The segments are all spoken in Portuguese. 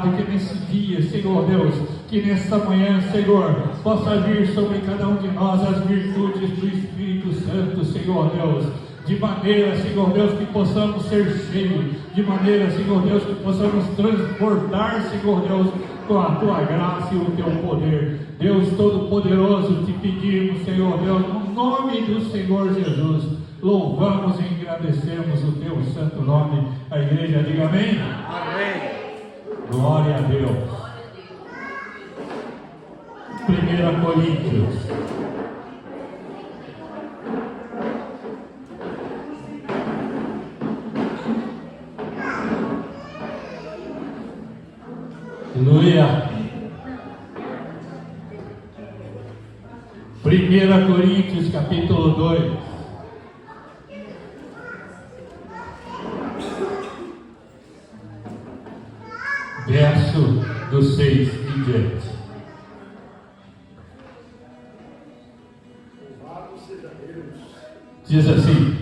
Que nesse dia, Senhor Deus, que nesta manhã, Senhor, possa vir sobre cada um de nós as virtudes do Espírito Santo, Senhor Deus, de maneira, Senhor Deus, que possamos ser cheios, de maneira, Senhor Deus, que possamos transportar, Senhor Deus, com a Tua graça e o Teu poder. Deus Todo-Poderoso, te pedimos, Senhor Deus, no nome do Senhor Jesus, louvamos e engrandecemos o Teu santo nome. A igreja diga amém? Amém. Glória a Deus. 1 Coríntios. Aleluia. 1 Coríntios capítulo 2. Verso do 6 em diante. Diz assim: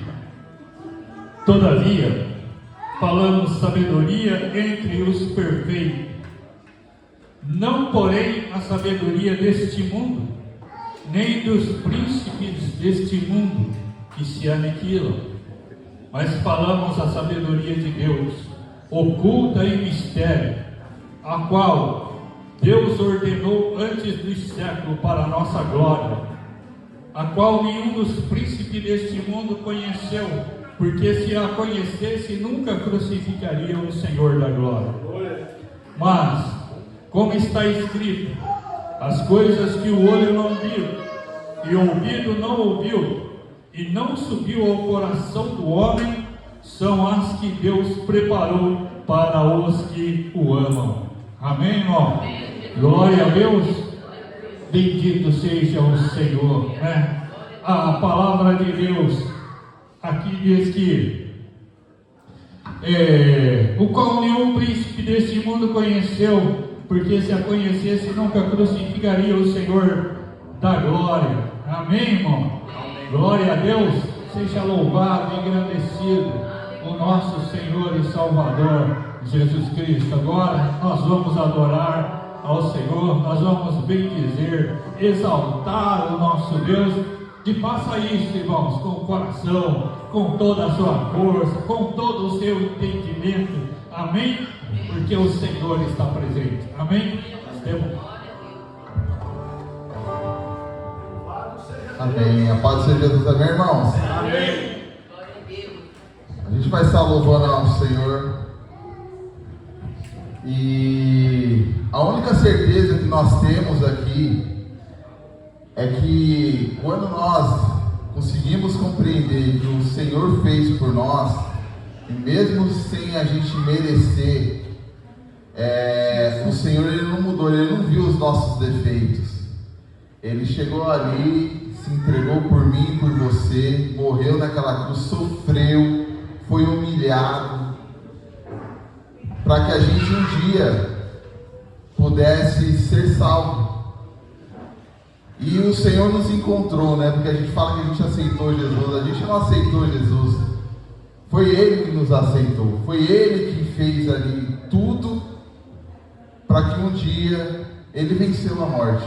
todavia, falamos sabedoria entre os perfeitos, não porém a sabedoria deste mundo, nem dos príncipes deste mundo que se aniquilam, mas falamos a sabedoria de Deus, oculta em mistério, a qual Deus ordenou antes dos séculos para a nossa glória, a qual nenhum dos príncipes deste mundo conheceu, porque se a conhecesse nunca crucificaria o Senhor da glória. Mas, como está escrito, as coisas que o olho não viu, e o ouvido não ouviu, e não subiu ao coração do homem, são as que Deus preparou para os que o amam. Amém, irmão? Glória a Deus. Bendito seja o Senhor, né? A palavra de Deus aqui diz que o qual nenhum príncipe deste mundo conheceu, porque se a conhecesse nunca crucificaria o Senhor da glória. Amém, irmão? Amém. Glória a Deus. Seja louvado e engrandecido o nosso Senhor e Salvador Jesus Cristo. Agora nós vamos adorar ao Senhor, nós vamos bendizer, exaltar o nosso Deus. E faça isso, irmãos, com o coração, com toda a sua força, com todo o seu entendimento. Amém? Porque o Senhor está presente. Amém? Nós temos. Amém. A paz de Jesus, amém, irmãos? Amém. A gente vai estar louvando ao Senhor. E a única certeza que nós temos aqui é que quando nós conseguimos compreender que o Senhor fez por nós, e mesmo sem a gente merecer, o Senhor, Ele não mudou, Ele não viu os nossos defeitos. Ele chegou ali, se entregou por mim e por você, morreu naquela cruz, sofreu, foi humilhado, para que a gente um dia pudesse ser salvo. E o Senhor nos encontrou, né? Porque a gente fala que a gente aceitou Jesus, a gente não aceitou Jesus. Foi Ele que nos aceitou, foi Ele que fez ali tudo para que um dia Ele venceu a morte.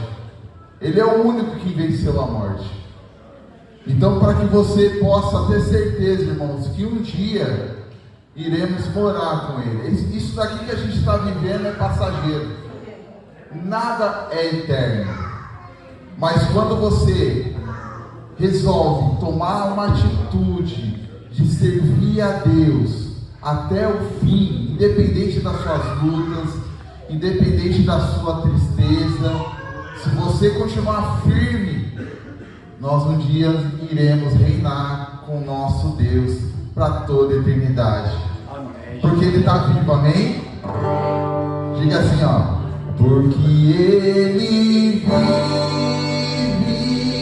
Ele é o único que venceu a morte. Então, para que você possa ter certeza, irmãos, que um dia iremos morar com Ele. Isso daqui que a gente está vivendo é passageiro. Nada é eterno. Mas quando você resolve tomar uma atitude de servir a Deus até o fim, independente das suas lutas, independente da sua tristeza, se você continuar firme, nós um dia iremos reinar com o nosso Deus para toda a eternidade. Amém. Porque Ele está vivo, amém? Diga assim, ó. Porque Ele vive,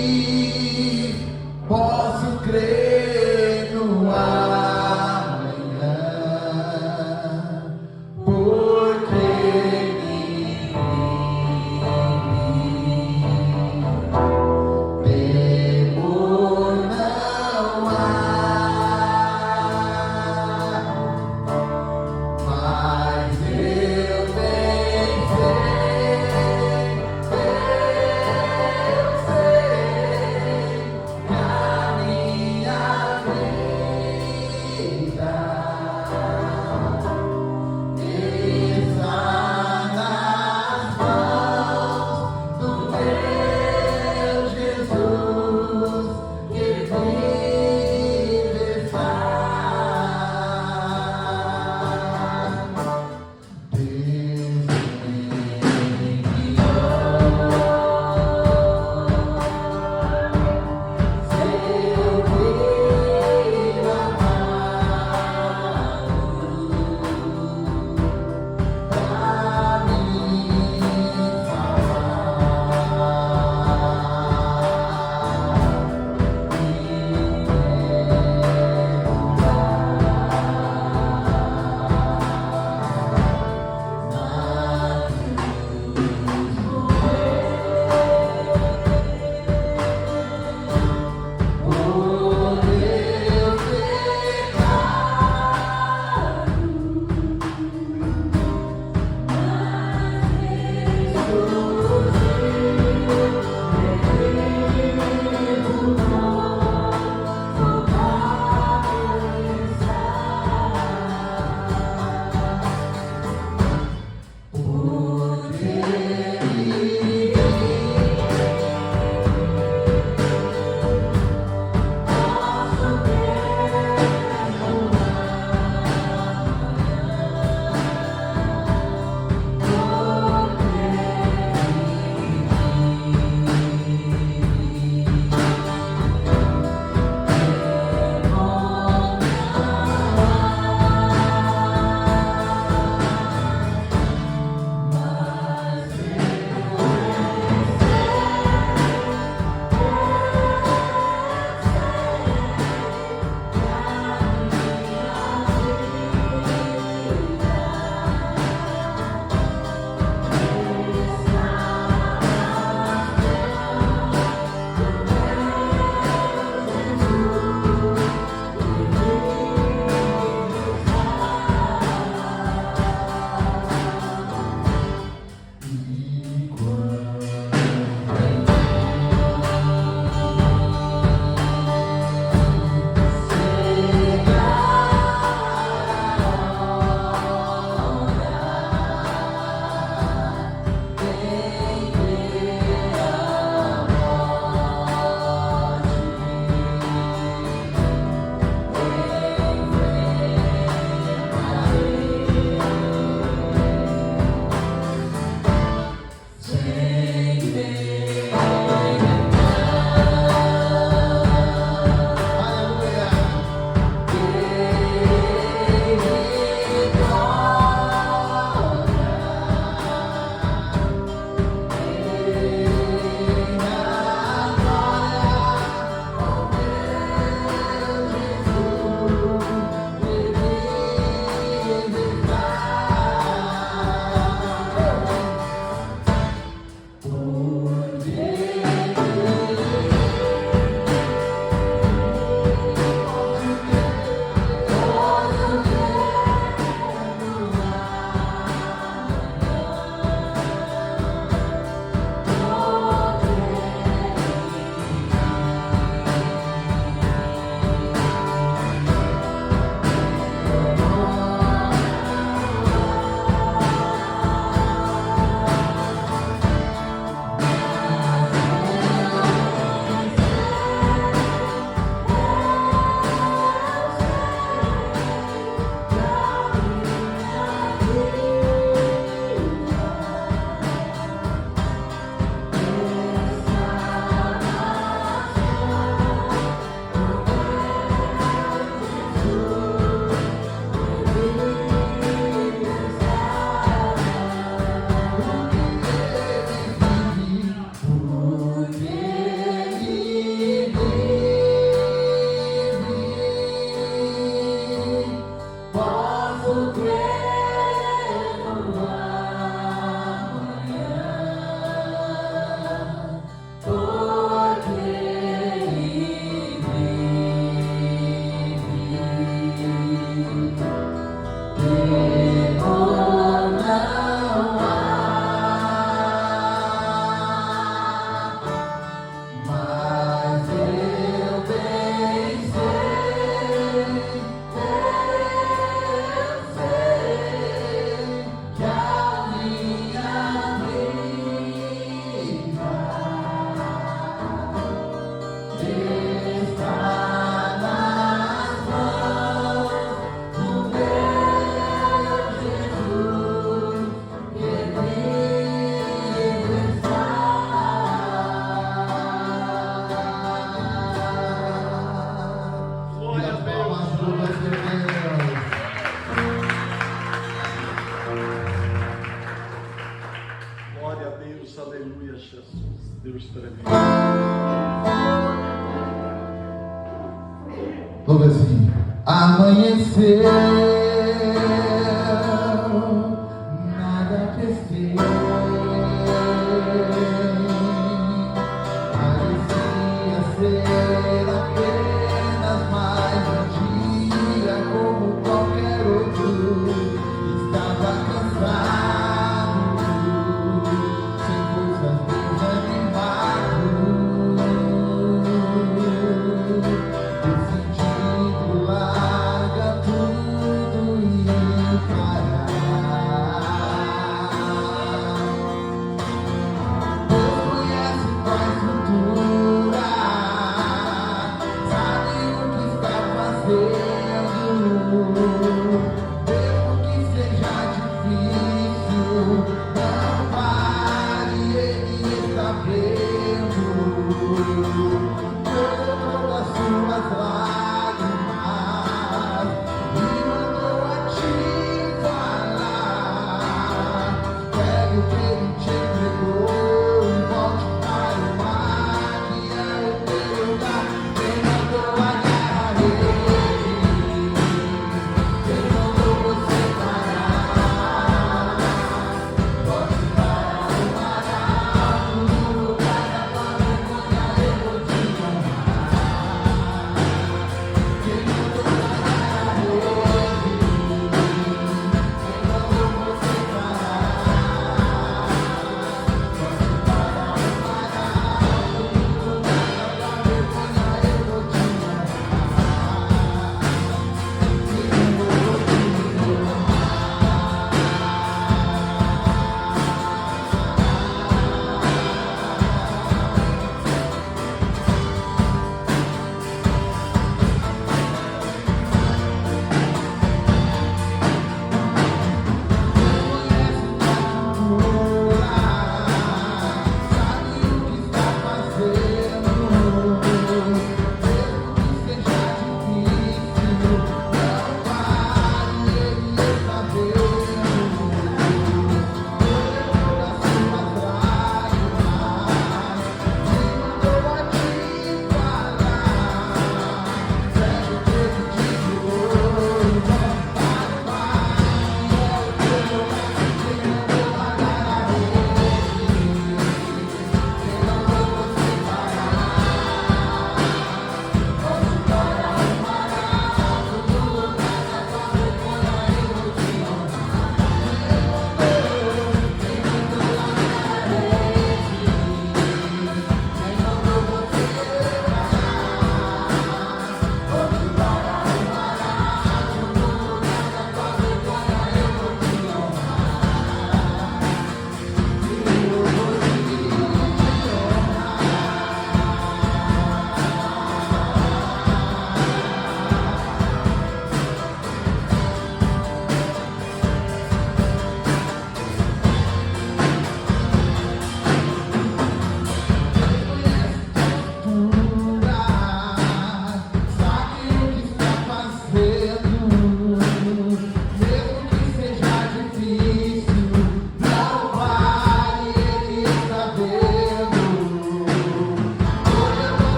posso crer no amanhã. Porque Ele vive, temor não há. Mas eu venho. Deus, aleluia, Jesus. Deus tremendo. Louva assim. Amanheceu, nada cresceu, parecia ser apenas mais um dia como qualquer outro. Estava cansado, sem forças, desanimado. Decidido, larga tudo e parar. Deus conhece tua estrutura, sabe o que está fazendo. Mesmo que seja difícil, não pare, Ele está vendo. Todas as suas lágrimas e mandou a te falar. Pegue o que Ele te entregou e volte para o mar, que é o teu lugar. Quem mandou a guerra a Ele, quem mandou você parar. Pode parar.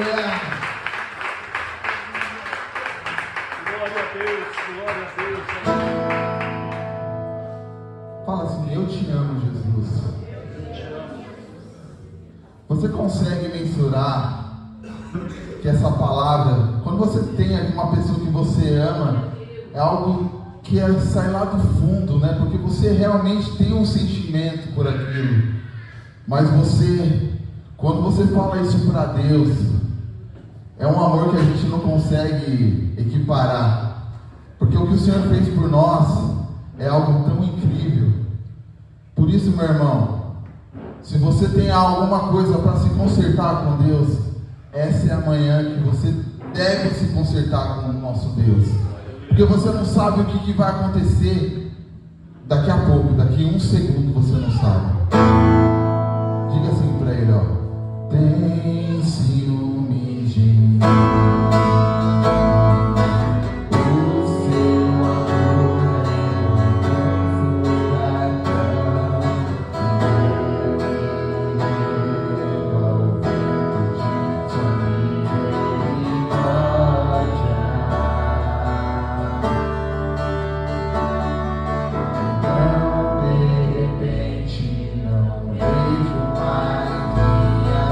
Aleluia. Glória a Deus, glória a Deus. Fala assim, eu te amo, Jesus. Eu te amo. Você consegue mensurar que essa palavra, quando você tem ali uma pessoa que você ama, é algo que sai lá do fundo, né? Porque você realmente tem um sentimento por aquilo. Mas você, quando você fala isso para Deus, é um amor que a gente não consegue equiparar. Porque o que o Senhor fez por nós é algo tão incrível. Por isso, meu irmão, se você tem alguma coisa para se consertar com Deus, essa é a manhã que você deve se consertar com o nosso Deus. Porque você não sabe o que vai acontecer daqui a pouco, daqui um segundo você não sabe. Diga assim para ele, ó. Tem ciúme de mim. Não vejo mais minha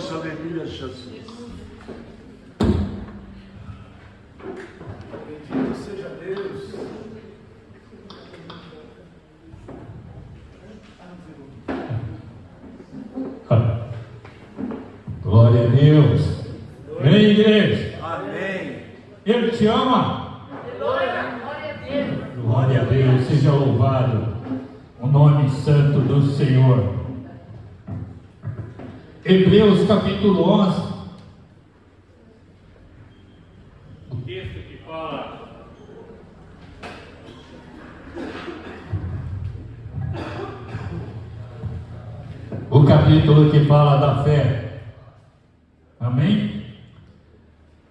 Deus, aleluia, Jesus. Bendito seja Deus. Glória a Deus. Vem, igreja. Amém. Ele te ama. Glória a Deus. Seja louvado o nome santo do Senhor. Hebreus capítulo 11. O texto que fala o capítulo que fala da fé. Amém?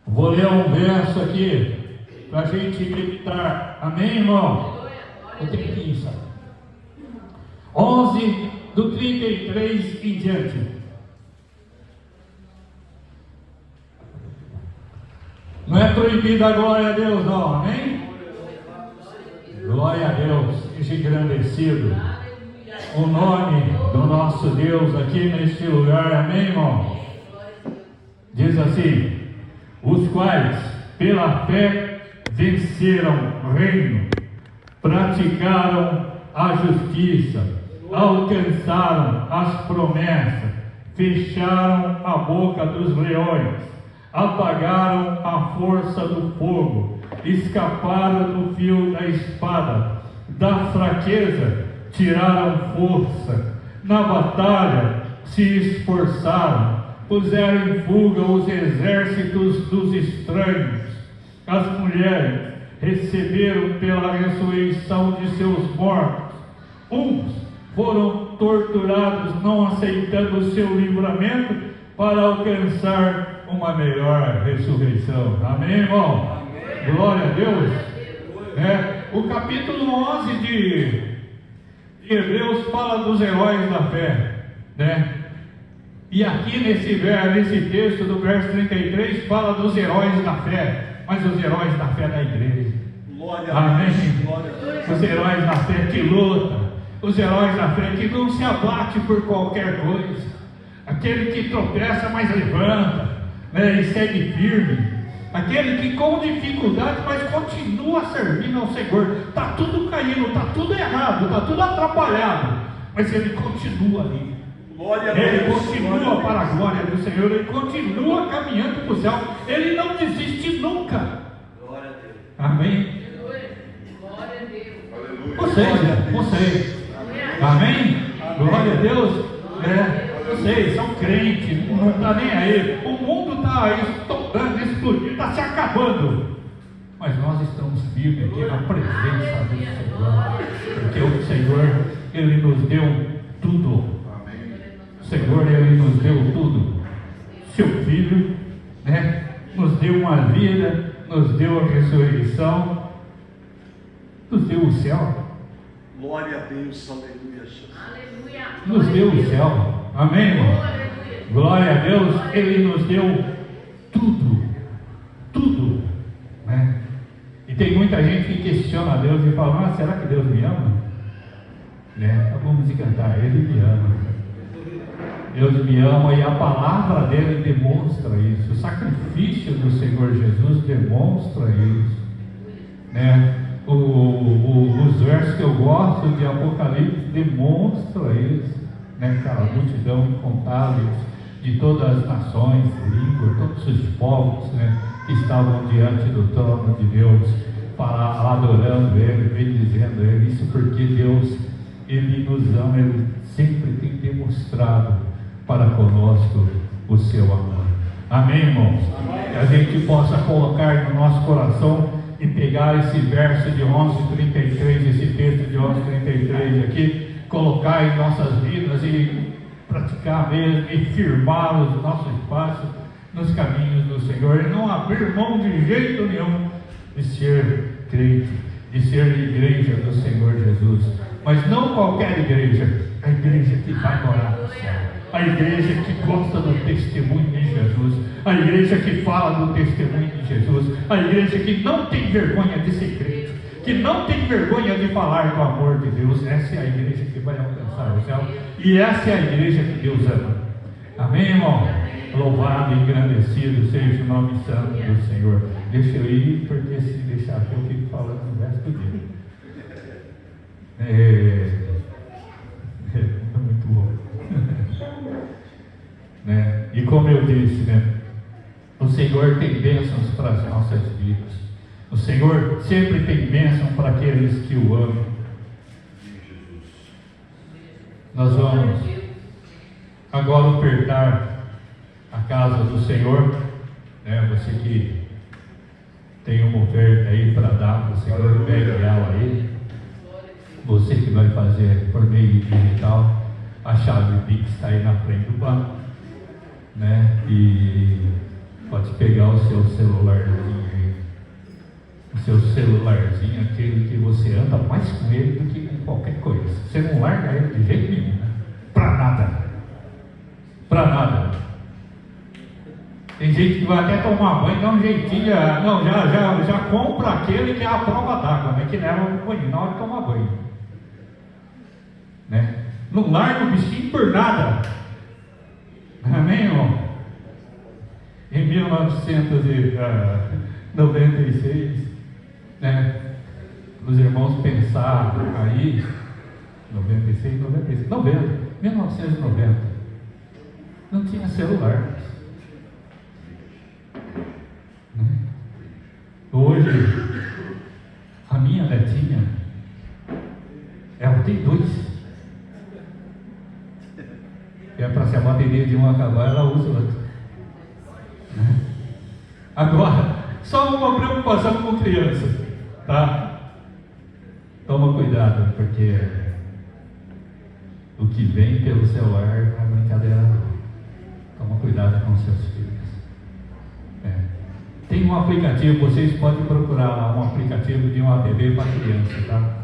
Vou ler um verso aqui para a gente meditar. Amém, irmão? Eu tenho que ir, sabe? 11 do 33 em diante. Não é proibida a glória a Deus, não. Amém? Glória a Deus. Seja engrandecido o nome do nosso Deus aqui neste lugar. Amém, irmão? Diz assim: os quais pela fé venceram o reino, praticaram a justiça, alcançaram as promessas, fecharam a boca dos leões, apagaram a força do fogo, escaparam do fio da espada, da fraqueza tiraram força, na batalha se esforçaram, puseram em fuga os exércitos dos estranhos. As mulheres receberam pela ressurreição de seus mortos. Uns foram torturados, não aceitando o seu livramento, para alcançar uma melhor ressurreição. Amém, irmão? Amém. Glória a Deus. O capítulo 11 de Hebreus fala dos heróis da fé, né? E aqui nesse texto do verso 33 fala dos heróis da fé, mas os heróis da fé da igreja. Glória Amém. A Deus. Glória a Deus. Os heróis da fé que lutam, os heróis da fé que não se abate por qualquer coisa, aquele que tropeça mas levanta, né, e segue firme, aquele que com dificuldade mas continua servindo ao Senhor. Está tudo caindo, está tudo errado, está tudo atrapalhado, mas ele continua ali. Ele continua para a glória do Senhor, ele continua caminhando para o céu, ele não desiste nunca. Glória a Deus. Amém? Glória a Deus. Vocês. Amém? Glória a Deus. Vocês são crentes, não está nem aí. O mundo está estourando, explodindo, está se acabando. Mas nós estamos firmes aqui na presença do Senhor, porque o Senhor, ele nos deu tudo. O Senhor, ele nos deu tudo. Seu Filho, né, nos deu uma vida, nos deu a ressurreição, nos deu o céu. Glória a Deus, aleluia, Jesus. Nos deu o céu. Amém, irmão? Glória a Deus, ele nos deu tudo. Tudo, né? E tem muita gente que questiona a Deus e fala: mas será que Deus me ama? Né? Vamos cantar, ele me ama. Deus me ama, e a palavra dele demonstra isso. O sacrifício do Senhor Jesus demonstra isso, né? Os versos que eu gosto de Apocalipse demonstram isso, né? Aquela multidão incontável de todas as nações, línguas, todos os povos, né, que estavam diante do trono de Deus, adorando ele, bendizendo ele. Isso porque Deus, ele nos ama, ele sempre tem demonstrado para conosco o seu amor. Amém, irmãos? Amém. Que a gente possa colocar no nosso coração e pegar esse verso de 11:33, esse texto de 11:33 aqui, colocar em nossas vidas e praticar mesmo, e firmar os nossos passos nos caminhos do Senhor, e não abrir mão de jeito nenhum de ser crente, de ser igreja do Senhor Jesus. Mas não qualquer igreja, a igreja que vai morar no céu, a igreja que gosta do testemunho de Jesus, a igreja que fala do testemunho de Jesus, a igreja que não tem vergonha de ser crente, que não tem vergonha de falar do amor de Deus. Essa é a igreja que vai alcançar o céu, e essa é a igreja que Deus ama. Amém, irmão? Louvado e engrandecido seja o nome santo do Senhor. Deixa eu ir, porque se deixar aqui eu fico falando o resto do dia. É muito bom. Né? E como eu disse, né? O Senhor tem bênçãos para as nossas vidas. O Senhor sempre tem bênção para aqueles que o amam. Nós vamos agora ofertar a casa do Senhor, né? Você que tem uma oferta aí para dar para o Senhor, pegue ela aí. Você que vai fazer por meio digital, a chave Pix está aí na frente do banco, né? E pode pegar o seu celularzinho aí, o seu celularzinho, aquele que você anda mais com ele do que com qualquer coisa. Você não larga ele de jeito nenhum, né? Para nada. Para nada. Tem gente que vai até tomar banho, dá um jeitinho, não, já compra aquele que é a prova d'água, né? Que leva no banho na hora de tomar banho, né? Não larga o bichinho por nada. Amém, irmão? Em 1996, né? Os irmãos pensaram aí, 1990, não tinha celular. Hoje, a minha netinha, ela tem 2. É para se a bateria de uma acabar, ela usa outra. Agora, só uma preocupação com crianças, tá? Toma cuidado, porque o que vem pelo celular é brincadeira não. Toma cuidado com seus filhos. Tem um aplicativo, vocês podem procurar lá um aplicativo de uma TV para criança, tá?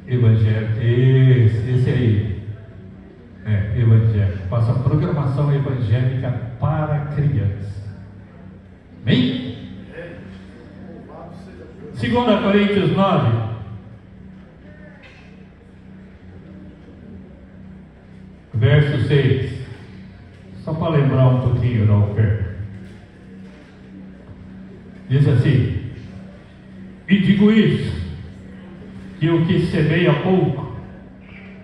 Evangélico, esse aí. Evangélico. Faça programação evangélica para criança. Amém? 2 Coríntios 9. Verso 6. Só para lembrar um pouquinho da oferta. Diz assim: e digo isso, que o que semeia pouco,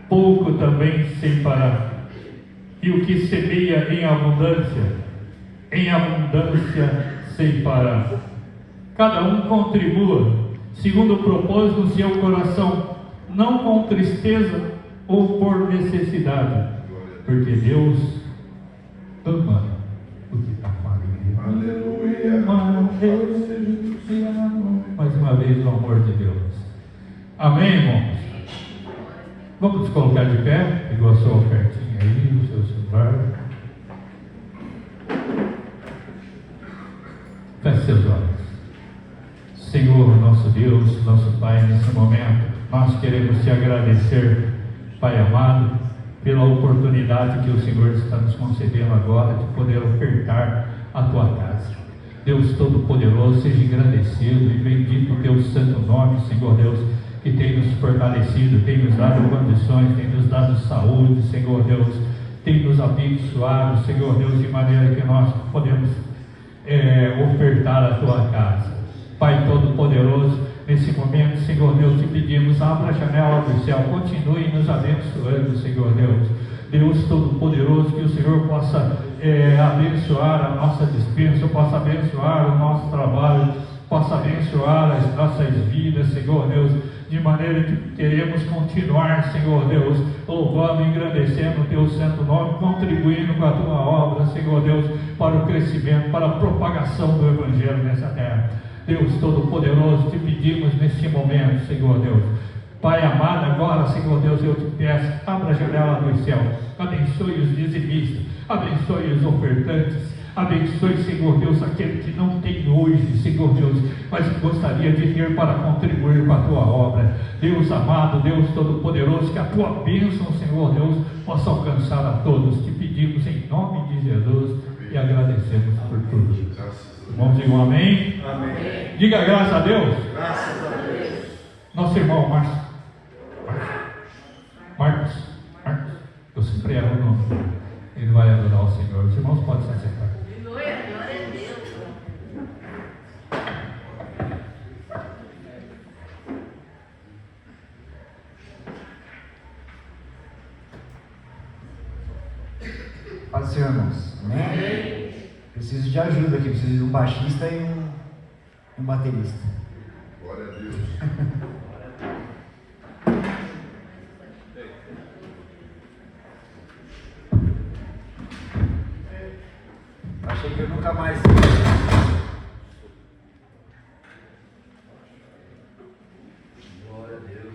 pouco também ceifará. E o que semeia em abundância ceifará. Cada um contribua segundo o propósito do seu coração, não com tristeza ou por necessidade, porque Deus ama o que está falando. Aleluia. Mais uma vez o amor de Deus. Amém, irmãos? Vamos nos colocar de pé, pegou a sua ofertinha aí, o seu celular. Feche seus olhos. Senhor, nosso Deus, nosso Pai, nesse momento, nós queremos te agradecer, Pai amado, pela oportunidade que o Senhor está nos concedendo agora de poder ofertar a tua casa. Deus Todo-Poderoso, seja engrandecido e bendito o teu santo nome, Senhor Deus, que tem nos fortalecido, tem nos dado condições, tem nos dado saúde, Senhor Deus, tem nos abençoado, Senhor Deus, de maneira que nós podemos ofertar a tua casa. Pai Todo-Poderoso, nesse momento, Senhor Deus, te pedimos, abra a janela do céu, continue nos abençoando, Senhor Deus. Deus Todo-Poderoso, que o Senhor possa abençoar a nossa dispensa, possa abençoar o nosso trabalho, possa abençoar as nossas vidas, Senhor Deus, de maneira que queremos continuar, Senhor Deus, louvando e engrandecendo o teu santo nome, contribuindo com a tua obra, Senhor Deus, para o crescimento, para a propagação do Evangelho nessa terra. Deus Todo-Poderoso, te pedimos neste momento, Senhor Deus, Pai amado, agora, Senhor Deus, eu te peço, abra a janela do céu, abençoe os dizimistas, abençoe os ofertantes, abençoe, Senhor Deus, aquele que não tem hoje, Senhor Deus, mas gostaria de ter para contribuir com a tua obra. Deus amado, Deus Todo-Poderoso, que a tua bênção, Senhor Deus, possa alcançar a todos. Te pedimos em nome de Jesus e agradecemos por tudo. Irmãos, digam amém. Amém. Diga graças a Deus. Graças a Deus. Nosso irmão Marcos, eu sempre erro o nome. Ele vai adorar o Senhor. Senhor. Os irmãos podem se acertar. Glória a Deus. Paz do Senhor, irmãos. Amém? Preciso de ajuda aqui, preciso de um baixista e um baterista. Glória a Deus. Achei que eu nunca mais. Glória a Deus.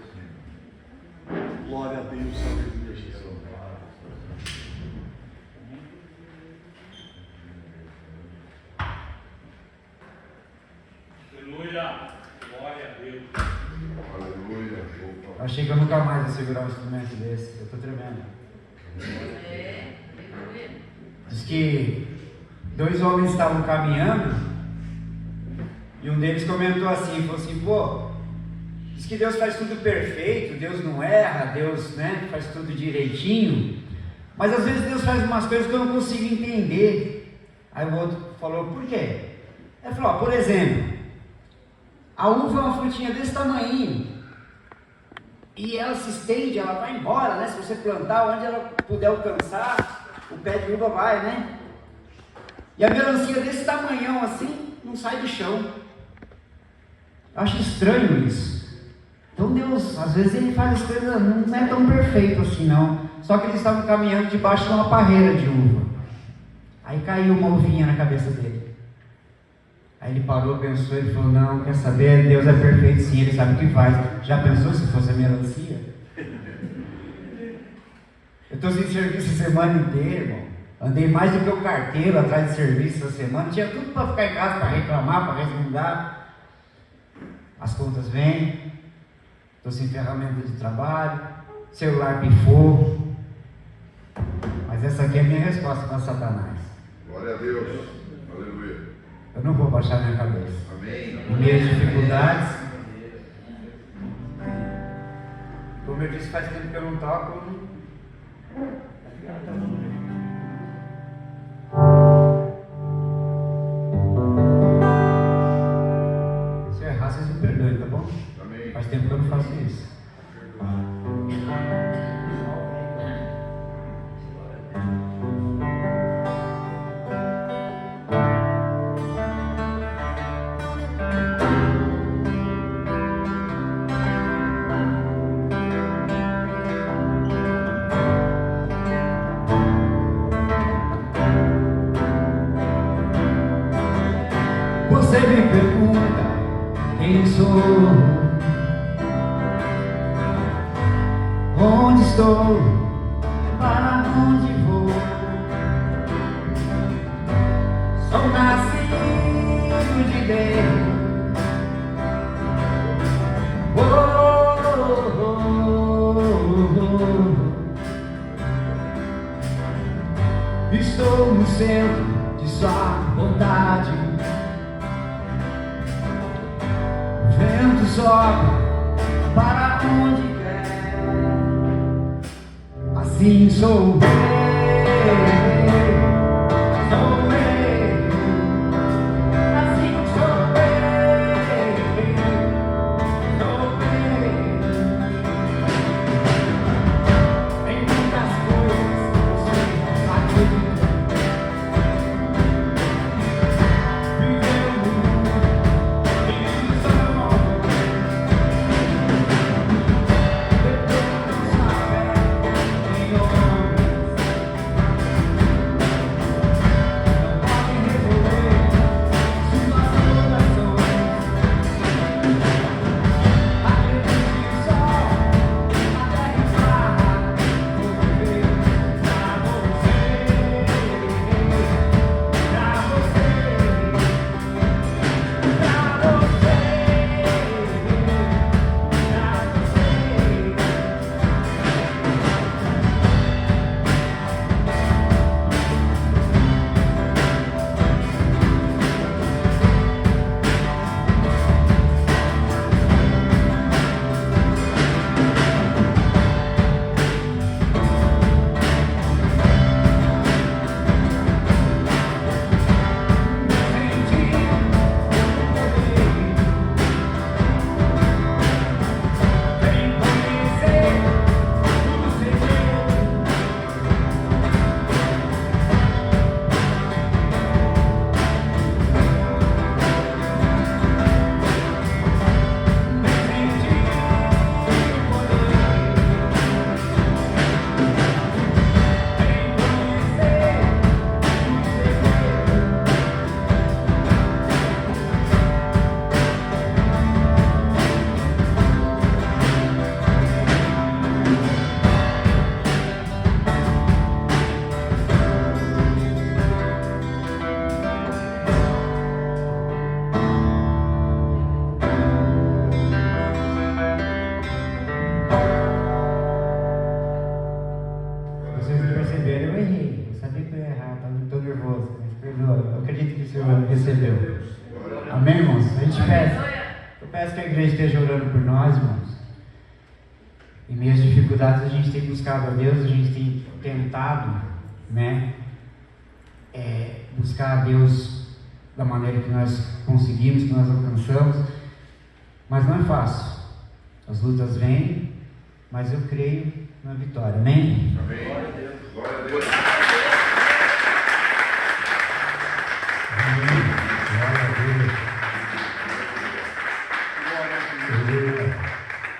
Glória a Deus. Aleluia, Jesus. Aleluia. Glória a Deus. Aleluia. Achei que eu nunca mais ia segurar um instrumento desse. Eu tô tremendo. Diz que 2 homens estavam caminhando e um deles comentou assim, falou assim, pô, diz que Deus faz tudo perfeito, Deus não erra, Deus, né, faz tudo direitinho, mas às vezes Deus faz umas coisas que eu não consigo entender. Aí o outro falou, por quê? Ele falou, ó, por exemplo, a uva é uma frutinha desse tamanho e ela se estende, ela vai embora, né? Se você plantar onde ela puder alcançar, o pé de uva vai, né? E a melancia desse tamanhão assim, não sai do chão. Eu acho estranho isso. Então Deus, às vezes Ele faz as coisas, não é tão perfeito assim não. Só que eles estavam caminhando debaixo de uma parreira de uva. Aí caiu uma uvinha na cabeça dele. Aí ele parou, pensou, ele falou, não, quer saber, Deus é perfeito sim, Ele sabe o que faz. Já pensou se fosse a melancia? Eu estou sem serviço a semana inteira, irmão. Andei mais do que o carteiro atrás de serviço essa semana. Tinha tudo para ficar em casa, para reclamar, para resmungar. As contas vêm. Estou sem ferramenta de trabalho. Celular pifou. Mas essa aqui é a minha resposta para Satanás. Glória a Deus. Aleluia. Eu não vou baixar minha cabeça. Amém. Em meio às dificuldades. Como eu disse, faz tempo que eu não toco. Se eu errar, vocês me perdoem, tá bom? Amém. Faz tempo que eu não faço isso. Você me pergunta quem sou, onde estou, para onde vou. Sou nascido de Deus. Oh, oh, oh, oh. Estou no centro de sua vontade. O vento sopra para onde quer. Assim sou eu. Sou eu. Assim sou eu. Sou eu. Em muitas coisas você acredita. Viveu no mundo de ilusão. Depois não sabe em homens. talvez esteja orando por nós, irmãos. Em meio às dificuldades, a gente tem buscado a Deus, a gente tem tentado, né, buscar a Deus da maneira que nós conseguimos, que nós alcançamos, mas não é fácil. As lutas vêm, mas eu creio na vitória. Amém? Amém. Glória a Deus. Glória a Deus.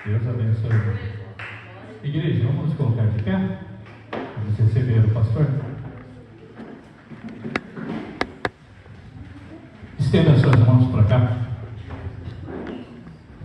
Deus abençoe. Igreja, vamos nos colocar de pé. Vamos receber o pastor. Estenda suas mãos para cá.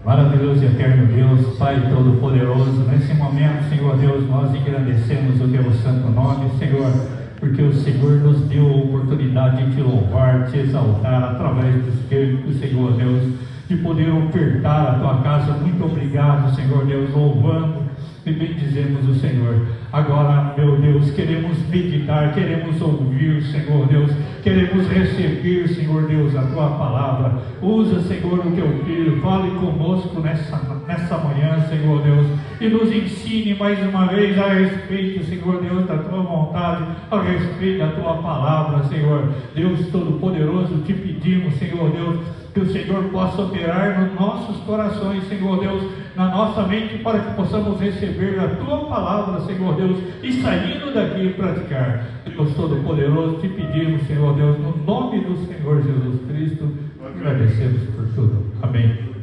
Maravilhoso e eterno Deus, Pai Todo-Poderoso, nesse momento, Senhor Deus, nós engrandecemos o Teu santo nome, Senhor, porque o Senhor nos deu a oportunidade de te louvar, te exaltar através dos tempos, Senhor Deus, de poder ofertar a Tua casa. Muito obrigado, Senhor Deus, louvando e bendizemos o Senhor. Agora, meu Deus, queremos meditar, queremos ouvir, Senhor Deus, queremos receber, Senhor Deus, a Tua palavra. Usa, Senhor, o Teu Filho, fale conosco nessa manhã, Senhor Deus, e nos ensine mais uma vez a respeito, Senhor Deus, da Tua vontade, a respeito da Tua palavra, Senhor. Deus Todo-Poderoso, te pedimos, Senhor Deus, que o Senhor possa operar nos nossos corações, Senhor Deus, na nossa mente, para que possamos receber a Tua palavra, Senhor Deus, e saindo daqui praticar. Deus Todo-Poderoso, te pedimos, Senhor Deus, no nome do Senhor Jesus Cristo, agradecemos por tudo. Amém.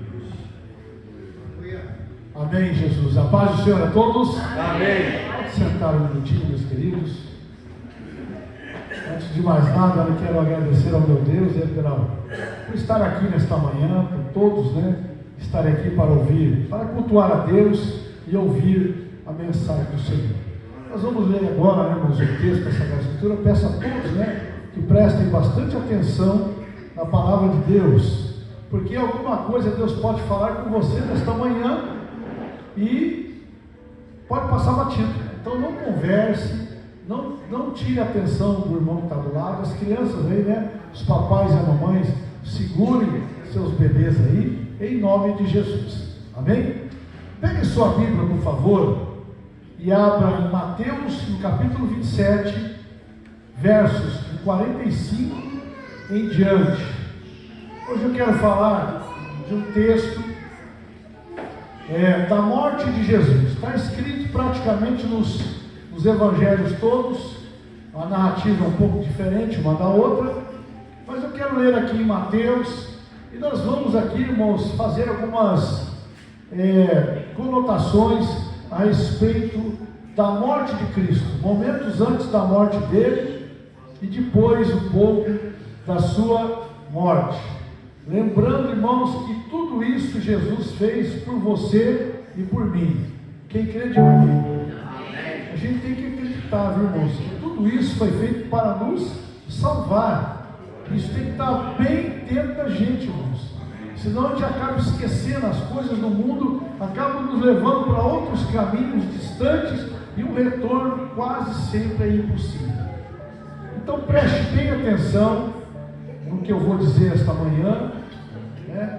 Amém, Jesus. A paz do Senhor a todos. Amém. Pode sentar um minutinho, meus queridos. Antes de mais nada, eu quero agradecer ao meu Deus por estar aqui nesta manhã, por todos, estar aqui para ouvir, para cultuar a Deus e ouvir a mensagem do Senhor. Nós vamos ler agora, irmãos, o texto da Sagrada Escritura. Eu peço a todos, que prestem bastante atenção na palavra de Deus, porque alguma coisa Deus pode falar com você nesta manhã e pode passar batido. Então não converse, não tire a atenção do irmão que está do lado. As crianças aí, os papais e as mamães, segurem seus bebês aí, em nome de Jesus. Amém? Pegue sua Bíblia, por favor, e abra em Mateus, no capítulo 27, versos de 45 em diante. Hoje eu quero falar de um texto da morte de Jesus. Está escrito praticamente nos evangelhos todos, uma narrativa um pouco diferente uma da outra, mas eu quero ler aqui em Mateus, e nós vamos aqui, irmãos, fazer algumas conotações a respeito da morte de Cristo, momentos antes da morte dele e depois um pouco da sua morte. Lembrando, irmãos, que tudo isso Jesus fez por você e por mim. Quem crê de mim? A gente tem que acreditar, viu, irmãos, que tudo isso foi feito para nos salvar. Isso tem que estar bem dentro da gente, irmãos. Senão a gente acaba esquecendo as coisas do mundo, acaba nos levando para outros caminhos distantes e um retorno quase sempre é impossível. Então preste bem atenção no que eu vou dizer esta manhã,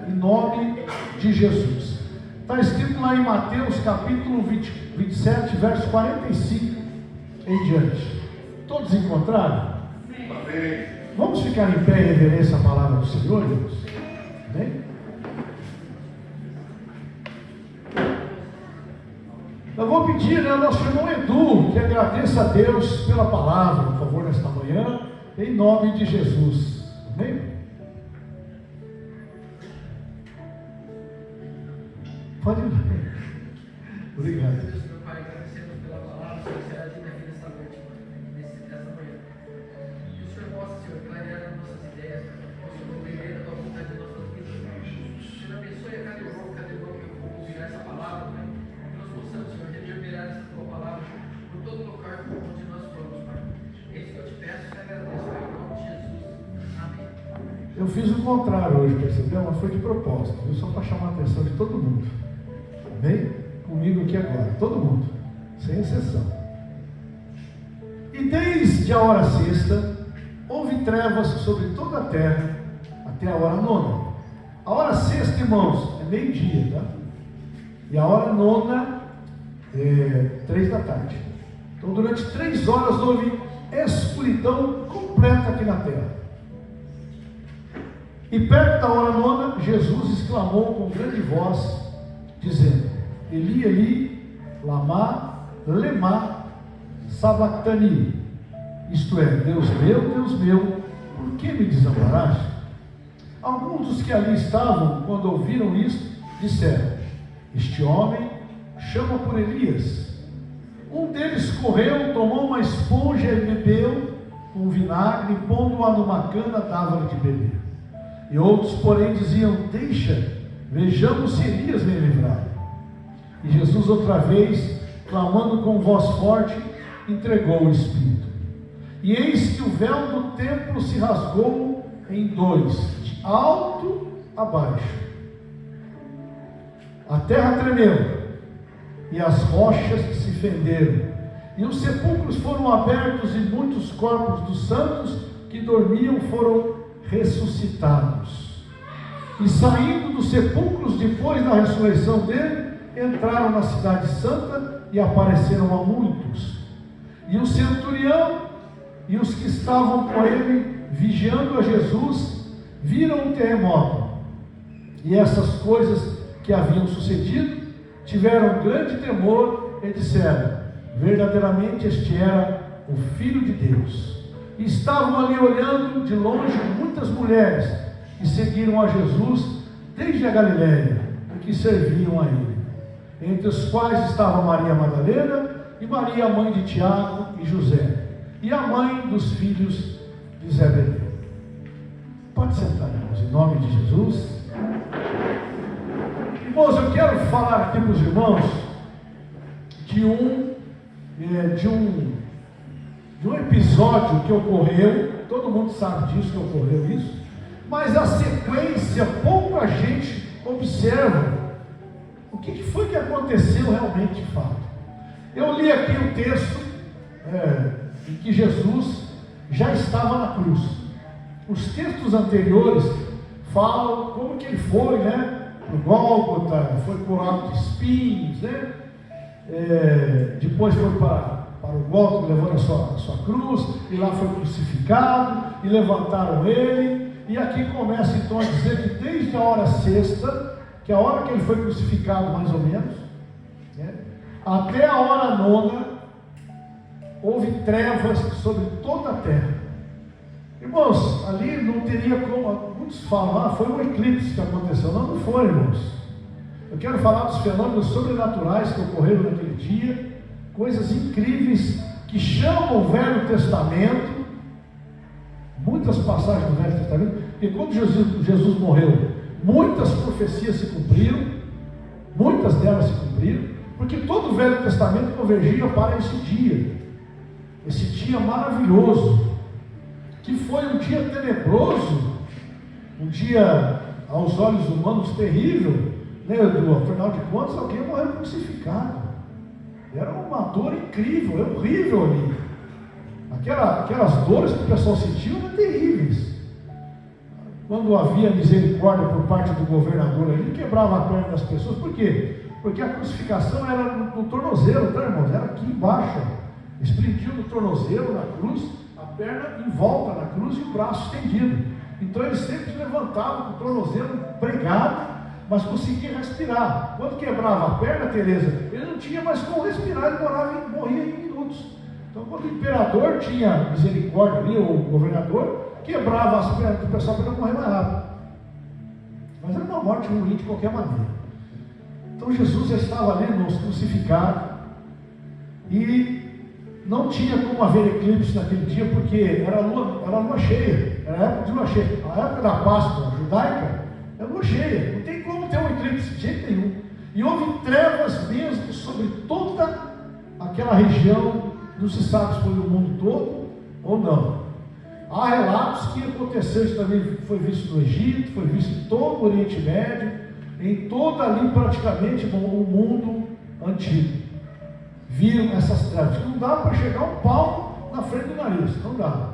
em nome de Jesus. Está escrito lá em Mateus capítulo 27, verso 45 em diante. Todos encontraram? Amém. Vamos ficar em pé em reverência à palavra do Senhor, irmãos? Amém? Eu vou pedir ao nosso irmão Edu que agradeça a Deus pela palavra, por favor, nesta manhã, em nome de Jesus. Amém? Pode ir. Obrigado. Meu Pai, agradecemos pela palavra, Senhor, será digna aqui nesta noite, nessa manhã. Que o Senhor possa, Senhor, clarear as nossas ideias, possa compreender a tua vontade em nossas vidas. Senhor, abençoe a cada irmão que eu vou ouvir essa palavra, Pai. Que nós possamos, Senhor, reverberar essa tua palavra por todo lugar onde nós formos, Pai. É isso que eu te peço e te agradeço, Pai, em nome de Jesus. Amém. Eu fiz o contrário hoje, percebeu? Mas foi de propósito, viu? Só para chamar a atenção de todo mundo. Amém? Comigo aqui agora, todo mundo, sem exceção. E desde a hora sexta, houve trevas sobre toda a terra, até a hora nona. A hora sexta, irmãos, é meio-dia, tá? E a hora nona é 3 da tarde. Então, durante 3 horas houve escuridão completa aqui na terra. E perto da hora nona, Jesus exclamou com grande voz, dizendo: Eli, Eli, lama sabachthani. Isto é, Deus meu, por que me desamparaste? Alguns dos que ali estavam, quando ouviram isto, disseram: Este homem chama por Elias. Um deles correu, tomou uma esponja e bebeu com vinagre, e pondo-a numa cana, dava-lhe de beber. E outros, porém, diziam: Deixa, vejamos se Elias vem livrar. E Jesus, outra vez, clamando com voz forte, entregou o Espírito. E eis que o véu do templo se rasgou em 2, de alto a baixo. A terra tremeu, e as rochas se fenderam, e os sepulcros foram abertos, e muitos corpos dos santos que dormiam foram ressuscitados. E saindo dos sepulcros depois da ressurreição dele, entraram na cidade santa e apareceram a muitos. E o centurião e os que estavam com ele, vigiando a Jesus, viram o terremoto e essas coisas que haviam sucedido, tiveram grande temor e disseram: verdadeiramente este era o Filho de Deus. E estavam ali olhando de longe muitas mulheres que seguiram a Jesus desde a Galiléia e que serviam a ele, entre os quais estava Maria Madalena e Maria, mãe de Tiago e José, e a mãe dos filhos de Zebedeu. Pode sentar, irmãos, em nome de Jesus. Irmãos, eu quero falar aqui para os irmãos de um episódio que ocorreu. Todo mundo sabe disso, que ocorreu isso, mas a sequência pouca gente observa o que foi que aconteceu realmente de fato. Eu li aqui o texto em que Jesus já estava na cruz. Os textos anteriores falam como que ele foi, no Gólgota, foi coroado de espinhos, depois foi para o Gólgota, levando a sua cruz, e lá foi crucificado, e levantaram ele, e aqui começa então a dizer que desde a hora sexta, que é a hora que ele foi crucificado mais ou menos, até a hora nona, houve trevas sobre toda a terra. Irmãos, ali não teria como, muitos falam: foi um eclipse que aconteceu. Não foi, irmãos. Eu quero falar dos fenômenos sobrenaturais que ocorreram naquele dia, coisas incríveis que chamam o Velho Testamento, muitas passagens do Velho Testamento, porque quando Jesus morreu, muitas profecias se cumpriram, muitas delas se cumpriram, porque todo o Velho Testamento convergia para esse dia maravilhoso, que foi um dia tenebroso, um dia aos olhos humanos terrível, afinal de contas alguém morreu crucificado, era uma dor incrível, é horrível ali, aquelas dores que o pessoal sentiu eram terríveis. Quando havia misericórdia por parte do governador ali, ele quebrava a perna das pessoas. Por quê? Porque a crucificação era no tornozelo, tá, irmãos? Era aqui embaixo. Eles prendiam no tornozelo, na cruz, a perna em volta na cruz e o braço estendido. Então eles sempre se levantavam com o tornozelo pregado, mas conseguia respirar. Quando quebrava a perna, Teresa, ele não tinha mais como respirar, ele morria em minutos. Então, quando o imperador tinha misericórdia ali, ou o governador, quebrava as pernas do pessoal para não morrer mais rápido. Mas era uma morte ruim de qualquer maneira. Então Jesus já estava ali nos crucificado, e não tinha como haver eclipse naquele dia, porque era lua cheia, era a época de lua cheia. A época da Páscoa judaica é lua cheia, não tem como ter um eclipse de jeito nenhum. E houve trevas mesmo sobre toda aquela região, não se sabe se foi no mundo todo ou não. Há relatos que aconteceu, isso também foi visto no Egito, foi visto em todo o Oriente Médio, em todo ali praticamente o mundo antigo. Viram essas trevas, que não dá para chegar um palmo na frente do nariz, não dá.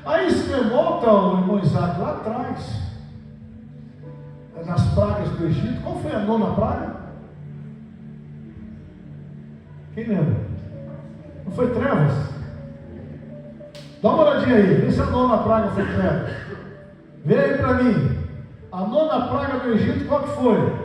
Aí se remonta o irmão Isaac lá atrás, nas pragas do Egito. Qual foi a nona praga? Quem lembra? Não foi trevas? Dá uma olhadinha aí, vê se a nona praga foi trevas. Vê aí para mim. A nona praga do Egito, qual que foi?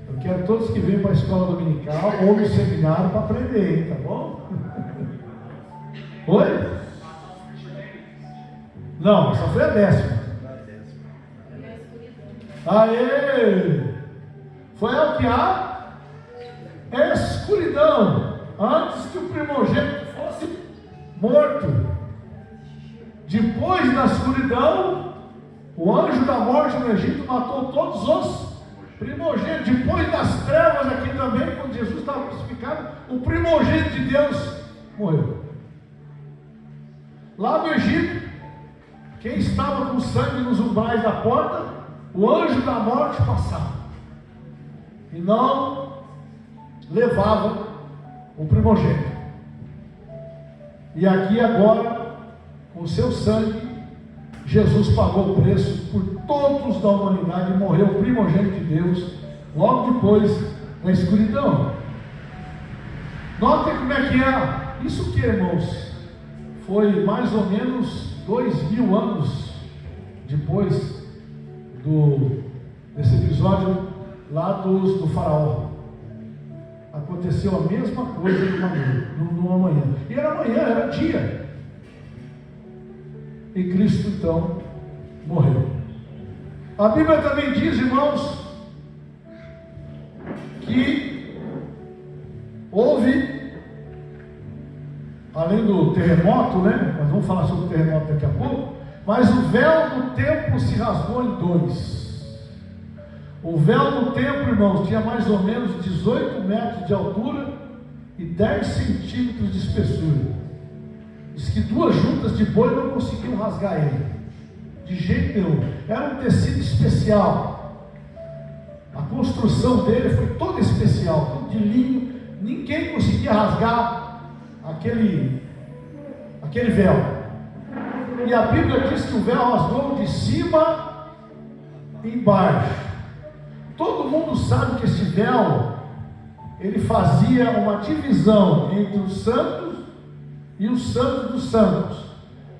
Eu quero todos que vêm para a escola dominical ou no seminário para aprender, hein, tá bom? Oi? Não, essa foi a 10ª. Aê! Foi o que a escuridão, antes que o primogênito fosse morto. Depois da escuridão, o anjo da morte no Egito matou todos os primogênitos. Depois das trevas aqui também, quando Jesus estava crucificado, o primogênito de Deus morreu. Lá no Egito, quem estava com sangue nos umbrais da porta, o anjo da morte passava e não levava o primogênito. E aqui agora, com o seu sangue, Jesus pagou o preço por todos da humanidade e morreu o primogênito de Deus, logo depois da escuridão. Notem como é que é. Isso que, irmãos, foi mais ou menos 2000 anos depois desse episódio lá do faraó. Aconteceu a mesma coisa numa manhã. E era manhã, era dia. E Cristo então morreu. A Bíblia também diz, irmãos, que houve, além do terremoto, né? Nós vamos falar sobre o terremoto daqui a pouco. Mas o véu do templo se rasgou em dois. O véu do templo, irmãos, tinha mais ou menos 18 metros de altura e 10 centímetros de espessura. Diz que 2 juntas de boi não conseguiam rasgar ele, de jeito nenhum. Era um tecido especial. A construção dele foi toda especial, tudo de linho. Ninguém conseguia rasgar aquele véu. E a Bíblia diz que o véu rasgou de cima e embaixo. Todo mundo sabe que esse véu, ele fazia uma divisão entre os santos e os santos dos santos.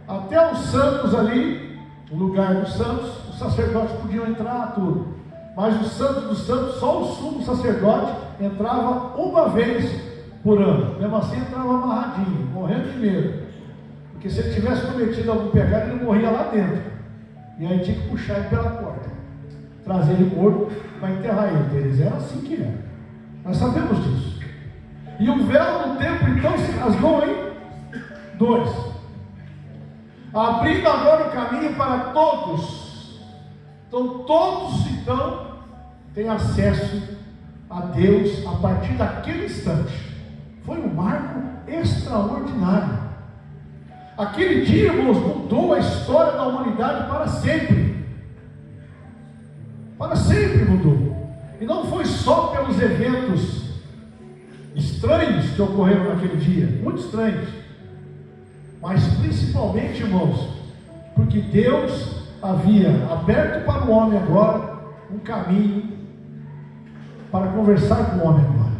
Até os santos ali, o lugar dos santos, os sacerdotes podiam entrar tudo. Mas os santos dos santos, só o sumo sacerdote entrava uma vez por ano. Mesmo assim entrava amarradinho, morrendo de medo. Porque se ele tivesse cometido algum pecado, ele morria lá dentro. E aí tinha que puxar ele pela porta, trazer ele morto para enterrar ele. Eles eram assim que era. Nós sabemos disso. E o véu do templo então se rasgou em 2, abrindo agora o caminho para todos. Então todos então têm acesso a Deus a partir daquele instante. Foi um marco extraordinário. Aquele dia, irmãos, mudou a história da humanidade para sempre. Para sempre mudou. E não foi só pelos eventos estranhos que ocorreram naquele dia, muito estranhos, mas principalmente, irmãos, porque Deus havia aberto para o homem agora um caminho para conversar com o homem agora,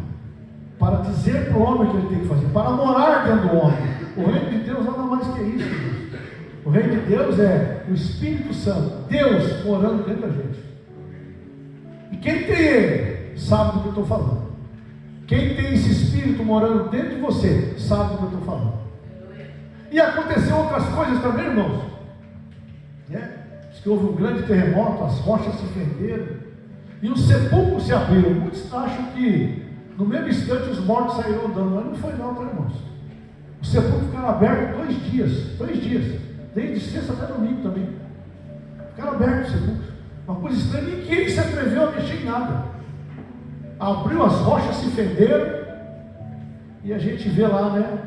para dizer para o homem o que ele tem que fazer, para morar dentro do homem. O reino de Deus nada mais que isso, irmãos. O reino de Deus é o Espírito Santo, Deus morando dentro da gente. E quem tem ele, sabe do que eu estou falando. Quem tem esse Espírito morando dentro de você, sabe do que eu estou falando. E aconteceu outras coisas também, irmãos. Diz que houve um grande terremoto, as rochas se fenderam e os sepulcros se abriram. Muitos acham que no mesmo instante os mortos saíram andando, mas não foi não, tá, irmãos? Os sepulcros ficaram abertos 2 dias, desde sexta até domingo também. Ficaram abertos os sepulcros. Uma coisa estranha, ninguém se atreveu a mexer em nada. Abriu as rochas, se fenderam, e a gente vê lá, né?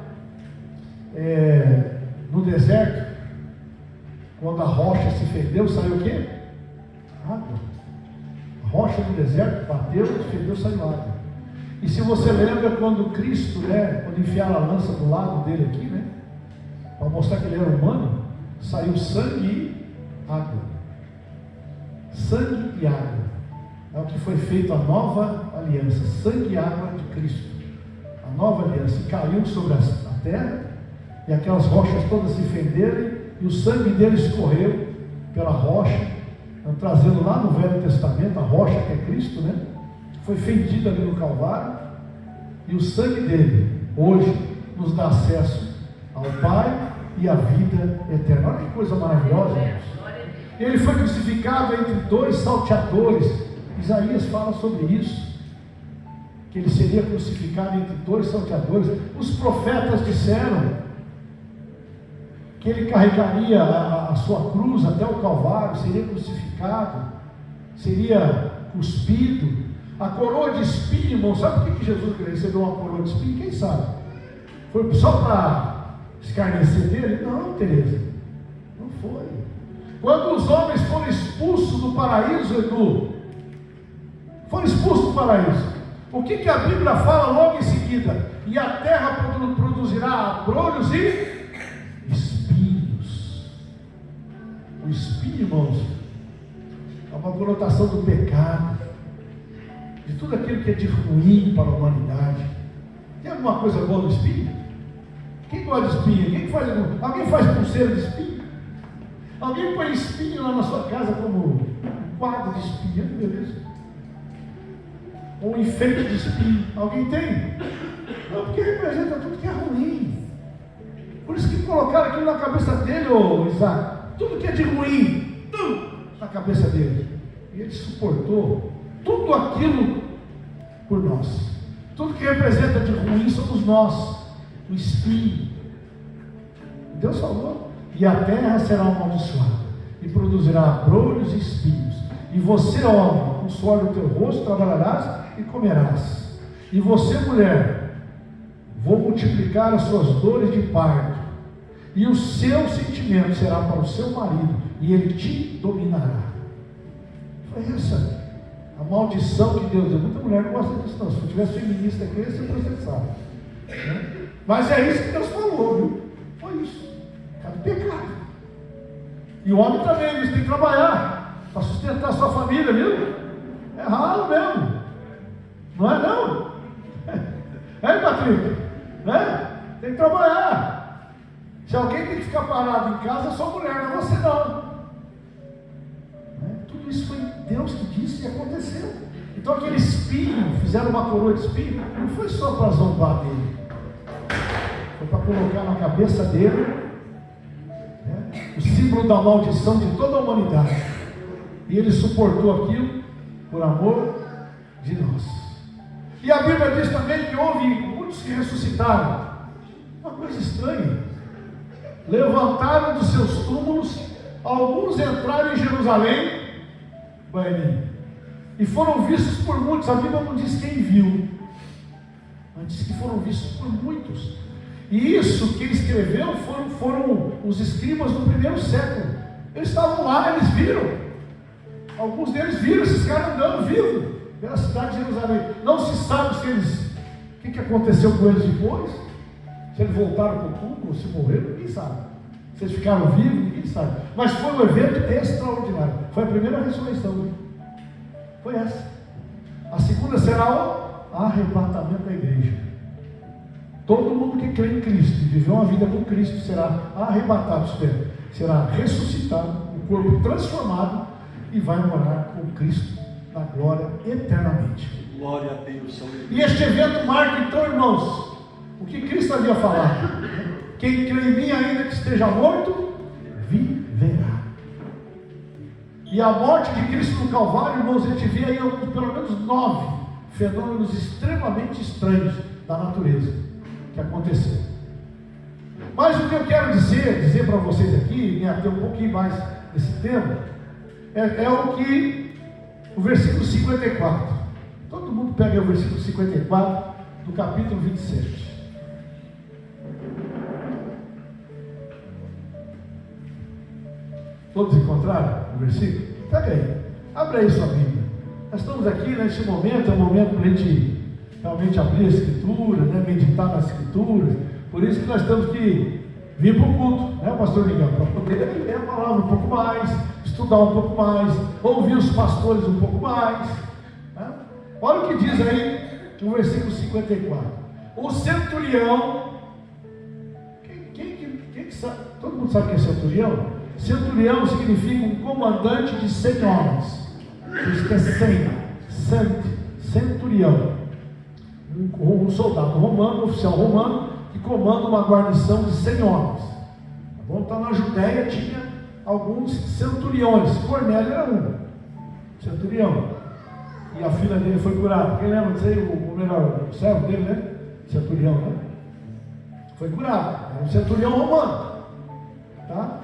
No deserto, quando a rocha se fendeu, saiu o quê? Água. A rocha do deserto bateu, se fendeu, saiu água. E se você lembra quando Cristo, né, quando enfiaram a lança do lado dele aqui, né, para mostrar que ele era humano, saiu sangue e água. Sangue e água. É o que foi feito a nova aliança. Sangue e água de Cristo. A nova aliança. E caiu sobre a terra, e aquelas rochas todas se fenderam, e o sangue dele escorreu pela rocha, trazendo lá no Velho Testamento a rocha que é Cristo, né? Foi fendida ali no Calvário, e o sangue dele hoje nos dá acesso ao Pai e à vida eterna. Olha que coisa maravilhosa, irmãos. Ele foi crucificado entre dois salteadores. Isaías fala sobre isso, que ele seria crucificado entre dois salteadores. Os profetas disseram que ele carregaria a sua cruz até o Calvário, seria crucificado, seria cuspido. A coroa de espinho, irmão, sabe por que Jesus recebeu uma coroa de espinho? Quem sabe? Foi só para escarnecer dele? Não, Tereza, não foi. Quando os homens foram expulsos do paraíso, Edu, foram expulsos do paraíso, o que a Bíblia fala logo em seguida? E a terra produzirá abrolhos e espinhos. O espinho, irmãos, é uma conotação do pecado, de tudo aquilo que é de ruim para a humanidade. Tem alguma coisa boa no espinho? Quem gosta de espinho? Alguém faz pulseira de espinho? Alguém põe espinho lá na sua casa como um quadro de espinho? Beleza? Ou um enfeite de espinho? Alguém tem? Não, porque representa tudo que é ruim. Por isso que colocaram aquilo na cabeça dele, ô Isaac. Tudo que é de ruim, tudo na cabeça dele. E ele suportou tudo aquilo por nós. Tudo que representa de ruim somos nós, o espinho. Deus falou: e a terra será amaldiçoada, e produzirá abrolhos e espinhos. E você, homem, com o suor do teu rosto trabalharás e comerás. E você, mulher, vou multiplicar as suas dores de parto, e o seu sentimento será para o seu marido, e ele te dominará. Foi essa a maldição que Deus deu. Muita mulher não gosta disso, não. Se eu tivesse feminista aqui, ia ser processado, né? Mas é isso que Deus falou, viu? Foi isso. Cada pecado. E o homem também, eles têm que trabalhar para sustentar a sua família, viu? É ralo mesmo. Não é não? É, Patrícia? Né? Tem que trabalhar. Se alguém tem que ficar parado em casa, é só mulher, não é você não. Tudo isso foi Deus que disse e aconteceu. Então aquele espinho, fizeram uma coroa de espinho, não foi só para zombar dele, foi para colocar na cabeça dele, né, o símbolo da maldição de toda a humanidade. E ele suportou aquilo por amor de nós. E a Bíblia diz também que houve muitos que ressuscitaram. Uma coisa estranha. Levantaram dos seus túmulos, alguns entraram em Jerusalém, e foram vistos por muitos. A Bíblia não diz quem viu, mas diz que foram vistos por muitos. E isso quem escreveu foram os escribas do primeiro século. Eles estavam lá, eles viram. Alguns deles viram esses caras andando vivos pela cidade de Jerusalém. Não se sabe se eles, o que aconteceu com eles depois, se eles voltaram para o túmulo, se morreram, ninguém sabe. Se eles ficaram vivos, ninguém sabe. Mas foi um evento extraordinário. Foi a primeira ressurreição. Foi essa. A segunda será o arrebatamento da igreja. Todo mundo que crê em Cristo e viveu uma vida com Cristo será arrebatado, será ressuscitado, o corpo transformado, e vai morar com Cristo na glória eternamente. Glória a Deus. E este evento marca, então, irmãos, o que Cristo havia falado: quem crê em mim, ainda que esteja morto, viverá. E a morte de Cristo no Calvário, irmãos, a gente vê aí pelo menos 9 fenômenos extremamente estranhos da natureza que aconteceu. Mas o que eu quero dizer para vocês aqui, me ater um pouquinho mais nesse tema, é o versículo 54. Todo mundo pega o versículo 54 do capítulo 27. Todos encontraram o versículo? Pega aí, abre aí sua Bíblia. Nós estamos aqui neste momento, é um momento para a gente realmente abrir a Escritura, né, meditar nas Escrituras. Por isso que nós temos que vir para o culto, né, pastor Miguel? Para poder ler a palavra um pouco mais, estudar um pouco mais, ouvir os pastores um pouco mais. Né? Olha o que diz aí no versículo 54. O centurião, quem sabe? Todo mundo sabe o que é centurião? Centurião significa um comandante de 100 homens. Por isso que é 100, centurião. Um soldado romano, um oficial romano, que comanda uma guarnição de 100 homens. Tá bom? Então na Judéia tinha alguns centuriões. Cornélio era um centurião. E a filha dele foi curada. Quem lembra disso aí? O servo dele, né? Centurião, né? Foi curado. Era um centurião romano. Tá?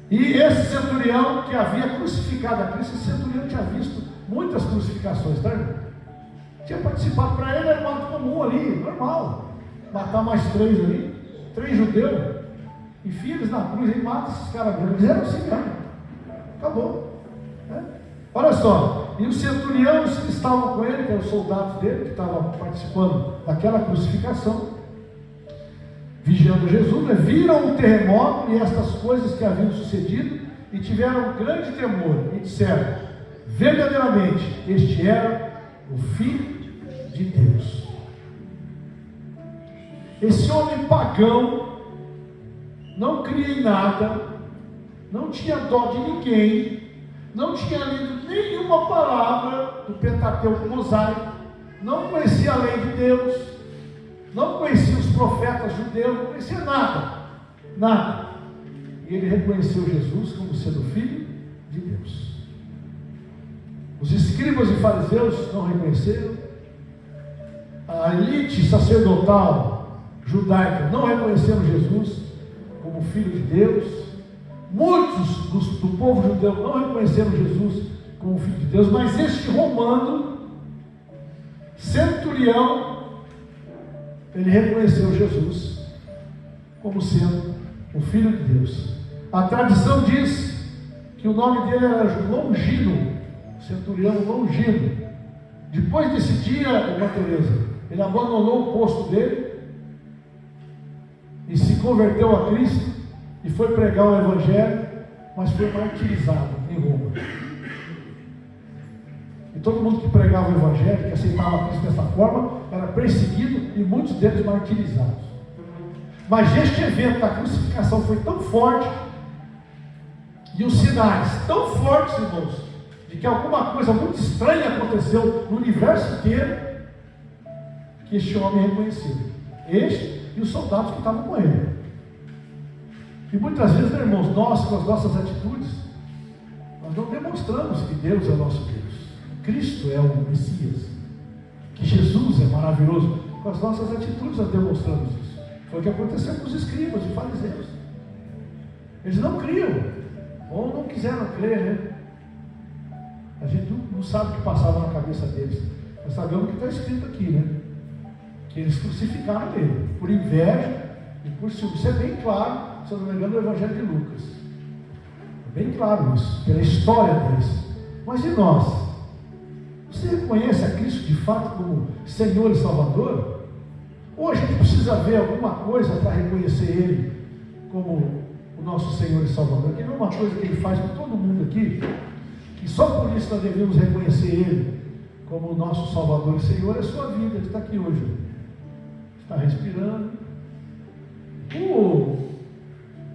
E esse centurião que havia crucificado a Cristo, esse centurião tinha visto muitas crucificações, tá, irmão? Tinha participado, para ele era um ato comum ali, normal. Matar mais 3 ali, 3 judeus, enfia eles na cruz e mata esses caras mesmo. Eles eram assim mesmo. Acabou. Né? Olha só, e os centuriões que estavam com ele, que eram os soldados dele, que estavam participando daquela crucificação, vigiando Jesus, né? Viram o terremoto e estas coisas que haviam sucedido e tiveram um grande temor e disseram: verdadeiramente este era o Filho de Deus. Esse homem pagão não cria em nada, não tinha dó de ninguém, não tinha lido nenhuma palavra do Pentateuco mosaico, não conhecia a lei de Deus, não conhecia os profetas judeus, não conhecia nada. E ele reconheceu Jesus como sendo Filho de Deus. Os escribas e fariseus não reconheceram, a elite sacerdotal judaica não reconheceram Jesus como Filho de Deus, muitos do povo judeu não reconheceram Jesus como Filho de Deus, mas este romano, centurião, ele reconheceu Jesus como sendo o Filho de Deus. A tradição diz que o nome dele era Longino, centurião Longino. Depois desse dia, irmã Teresa, ele abandonou o posto dele e se converteu a Cristo e foi pregar o Evangelho, mas foi martirizado em Roma. E todo mundo que pregava o Evangelho, que aceitava Cristo dessa forma, era perseguido e muitos deles martirizados. Mas este evento da crucificação foi tão forte, e os sinais tão fortes, irmãos, de que alguma coisa muito estranha aconteceu no universo inteiro, que este homem reconheceu. Este e os soldados que estavam com ele. E muitas vezes, né, irmãos, nós, com as nossas atitudes, nós não demonstramos que Deus é o nosso Deus, Cristo é o Messias, que Jesus é maravilhoso. Com as nossas atitudes nós demonstramos isso. Foi o que aconteceu com os escribas e fariseus. Eles não criam, ou não quiseram crer, né? A gente não sabe o que passava na cabeça deles. Nós sabemos o que está escrito aqui, né? Que eles crucificaram ele, por inveja e por ciúme. Isso é bem claro, se eu não me engano, no Evangelho de Lucas. É bem claro isso, pela história deles. Mas e nós? Você reconhece a Cristo de fato como Senhor e Salvador? Ou a gente precisa ver alguma coisa para reconhecer Ele como o nosso Senhor e Salvador? Que não é uma coisa que Ele faz com todo mundo aqui, e só por isso nós devemos reconhecer Ele como o nosso Salvador e Senhor. É a sua vida que está aqui hoje. Está respirando.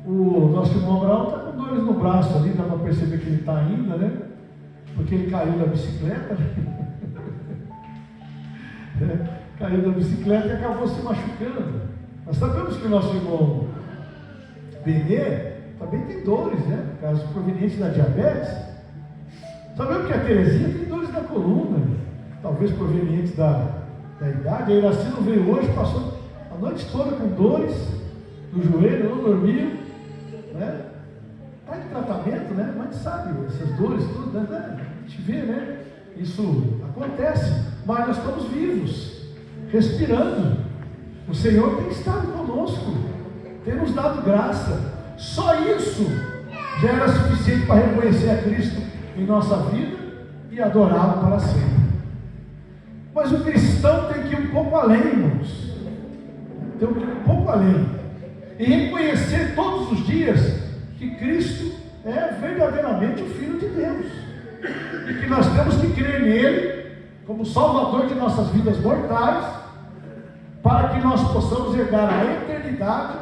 O nosso irmão Abraão está com dores no braço ali, dá para perceber que ele está ainda, né? Porque ele caiu da bicicleta. Caiu da bicicleta e acabou se machucando. Nós sabemos que o nosso irmão Benê também tem dores, né? Caso proveniente da diabetes. Sabemos que a Terezinha tem dores na coluna, talvez provenientes da idade. A Iracina veio hoje, passou a noite toda com dores no joelho, não dormiu, né? Está em tratamento, né? Mas sabe, essas dores, tudo, né? A gente vê, né? Isso acontece, mas nós estamos vivos, respirando. O Senhor tem estado conosco, tem nos dado graça. Só isso já era suficiente para reconhecer a Cristo em nossa vida e adorá-lo para sempre. Mas o cristão tem que ir um pouco além, irmãos. Tem que ir um pouco além. e reconhecer todos os dias que Cristo é verdadeiramente o Filho de Deus, e que nós temos que crer nele como Salvador de nossas vidas mortais, para que nós possamos herdar a eternidade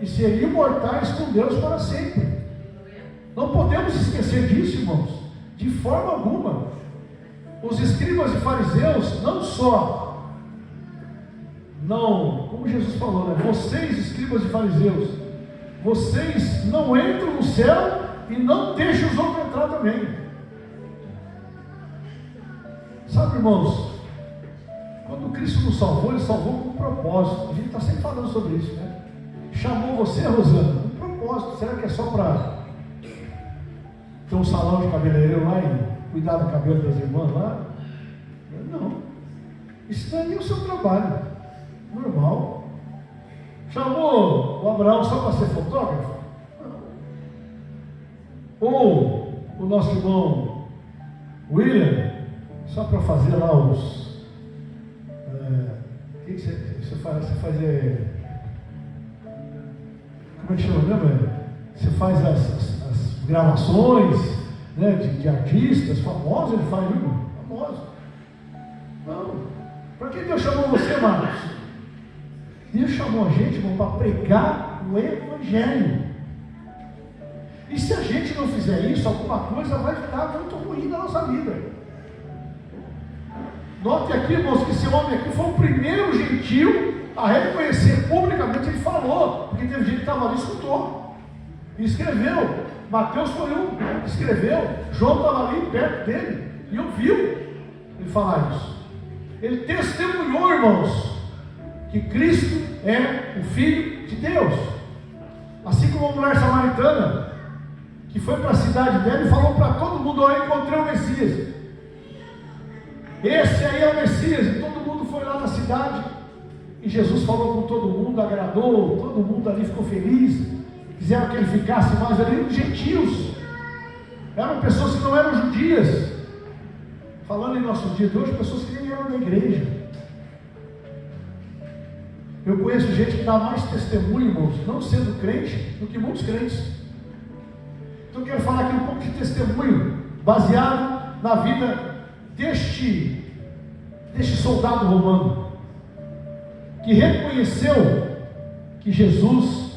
e ser imortais com Deus para sempre. Não podemos esquecer disso, irmãos, de forma alguma. Os escribas e fariseus como Jesus falou, né? Vocês, escribas e fariseus, vocês não entram no céu e não deixam os outros entrar também. Sabe, irmãos, quando Cristo nos salvou, Ele salvou com um propósito. A gente está sempre falando sobre isso, né? Chamou você, Rosana, com um propósito. Será que é só para ter um salão de cabeleireiro lá e cuidar do cabelo das irmãs lá? Não. Isso não é nem o seu trabalho. Normal. Chamou o Abraão só para ser fotógrafo? Não. Ou o nosso irmão William, só para fazer lá os... o que você faz? Você faz... como é que chama mesmo? Você faz as gravações, né, de artistas famosos, ele faz, viu? Famoso. Não. Para que Deus chamou você, Marcos? Deus chamou a gente, irmão, para pregar o Evangelho. E se a gente não fizer isso, alguma coisa vai ficar muito ruim na nossa vida. Note aqui, irmãos, que esse homem aqui foi o primeiro gentil a reconhecer publicamente. Ele falou, porque teve gente que estava ali e escutou, e escreveu. Mateus foi um, escreveu. João estava ali perto dele e ouviu ele falar isso. Ele testemunhou, irmãos, que Cristo é o Filho de Deus. Assim como a mulher samaritana, que foi para a cidade dela e falou para todo mundo: eu encontrei o Messias, esse aí é o Messias. E todo mundo foi lá na cidade, e Jesus falou com todo mundo, agradou, todo mundo ali ficou feliz, quiseram que ele ficasse mais ali. Os gentios eram pessoas que não eram judias, falando em nossos dias de hoje, pessoas que nem eram da igreja. Eu conheço gente que dá mais testemunho, irmãos, não sendo crente, do que muitos crentes. Então eu quero falar aqui um pouco de testemunho, baseado na vida deste soldado romano, que reconheceu que Jesus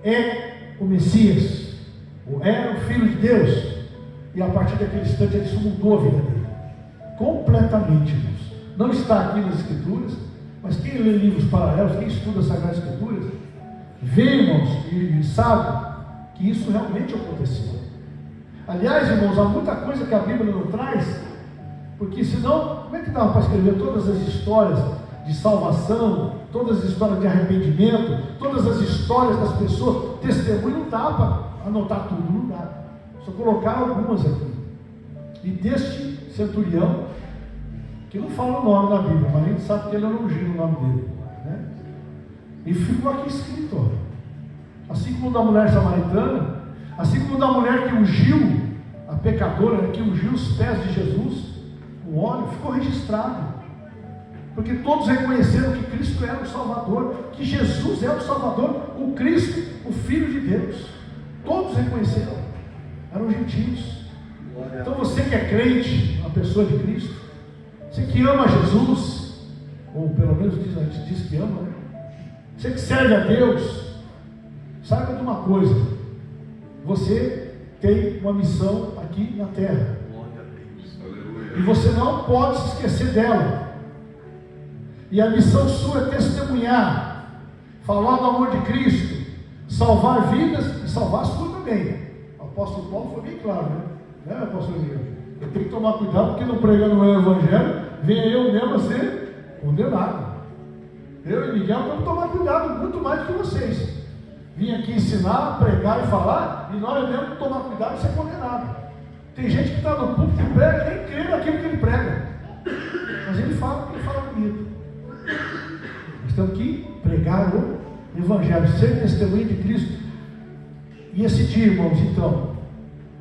é o Messias, é o Filho de Deus, e a partir daquele instante isso mudou a vida dele, completamente, irmãos. Não está aqui nas Escrituras, mas quem lê livros paralelos, quem estuda as Sagradas Escrituras, vê, irmãos, e sabe que isso realmente aconteceu. Aliás, irmãos, há muita coisa que a Bíblia não traz, porque senão, como é que dava para escrever todas as histórias de salvação, todas as histórias de arrependimento, todas as histórias das pessoas, testemunho? Não dá para anotar tudo, não dá. Só colocar algumas aqui. E deste centurião, que não fala o nome na Bíblia, mas a gente sabe que ele elogia o nome dele, né? E ficou aqui escrito, ó. Assim como da mulher samaritana, assim como da mulher que ungiu, a pecadora que ungiu os pés de Jesus com óleo, ficou registrado, porque todos reconheceram que Cristo era o Salvador, que Jesus é o Salvador, o Cristo, o Filho de Deus. Todos reconheceram, eram gentios. Então você que é crente, uma pessoa de Cristo, você que ama Jesus, ou pelo menos diz que ama, né? Você que serve a Deus, saiba de uma coisa: você tem uma missão aqui na terra, e você não pode se esquecer dela. E a missão sua é testemunhar, falar do amor de Cristo, salvar vidas e salvar a sua também. O apóstolo Paulo foi bem claro, né, apóstolo Miguel? Eu tenho que tomar cuidado, porque não pregando o meu evangelho, venha eu mesmo a ser condenado. Eu e Miguel temos que tomar cuidado muito mais do que vocês. Vim aqui ensinar, pregar e falar, e nós mesmo tomar cuidado e ser condenado. Tem gente que está no púlpito e prega, nem crê naquilo que ele prega, mas ele fala porque ele fala bonito. Nós temos que pregar o evangelho, ser testemunho de Cristo. E esse dia, irmãos, então,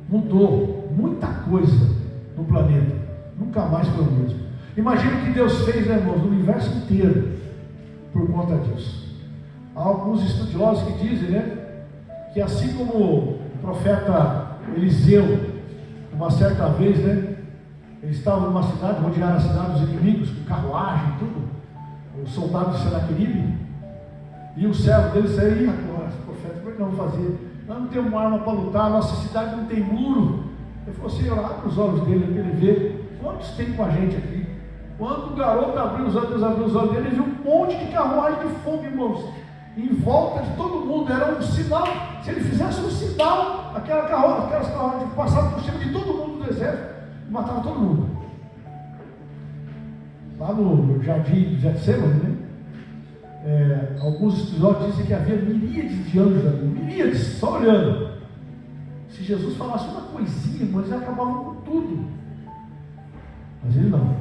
mudou muita coisa no planeta, nunca mais foi o mesmo. Imagina o que Deus fez, né, irmãos, no universo inteiro, por conta disso. Há alguns estudiosos que dizem, né, que assim como o profeta Eliseu, uma certa vez, né, ele estava numa cidade, rodearam a cidade dos inimigos, com carruagem e tudo, os soldados de Senaqueribe, e o servo dele saiu, e agora, profeta, como é que nós vamos fazer? Nós não temos uma arma para lutar, nossa cidade não tem muro. Ele falou, Senhor, abre os olhos dele, para ele ver quantos tem com a gente aqui. Quando o garoto abriu os olhos, Deus abriu os olhos dele, ele viu um monte de carruagem de fogo, irmãos, em volta de todo mundo. Era um sinal. Se ele fizesse um sinal, aquelas carruagens passavam por cima de todo mundo do exército e matavam todo mundo. Lá no jardim de Getsemane, né? Alguns estudiosos dizem que havia miríades de anjos ali, miríades, só olhando. Se Jesus falasse uma coisinha, irmãos, eles acabavam com tudo. Mas ele não.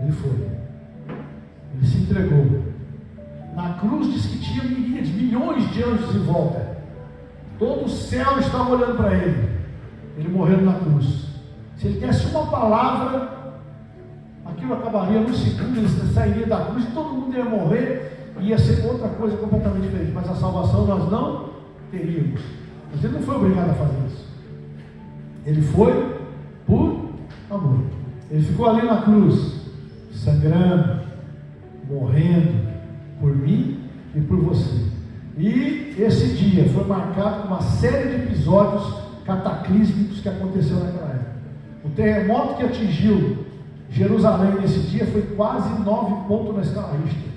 Ele foi. Ele se entregou. Na cruz diz que tinha miríades, milhões de anjos em volta. Todo o céu estava olhando para ele. Ele morreu na cruz. Se ele desse uma palavra, aquilo acabaria no segundo, ele sairia da cruz e todo mundo ia morrer, ia ser outra coisa completamente diferente. Mas a salvação nós não teríamos. Mas ele não foi obrigado a fazer isso. Ele foi por amor. Ele ficou ali na cruz, sangrando, morrendo por mim e por você. E esse dia foi marcado por uma série de episódios cataclísmicos que aconteceram naquela época. O terremoto que atingiu Jerusalém nesse dia foi quase 9 pontos na escala Richter.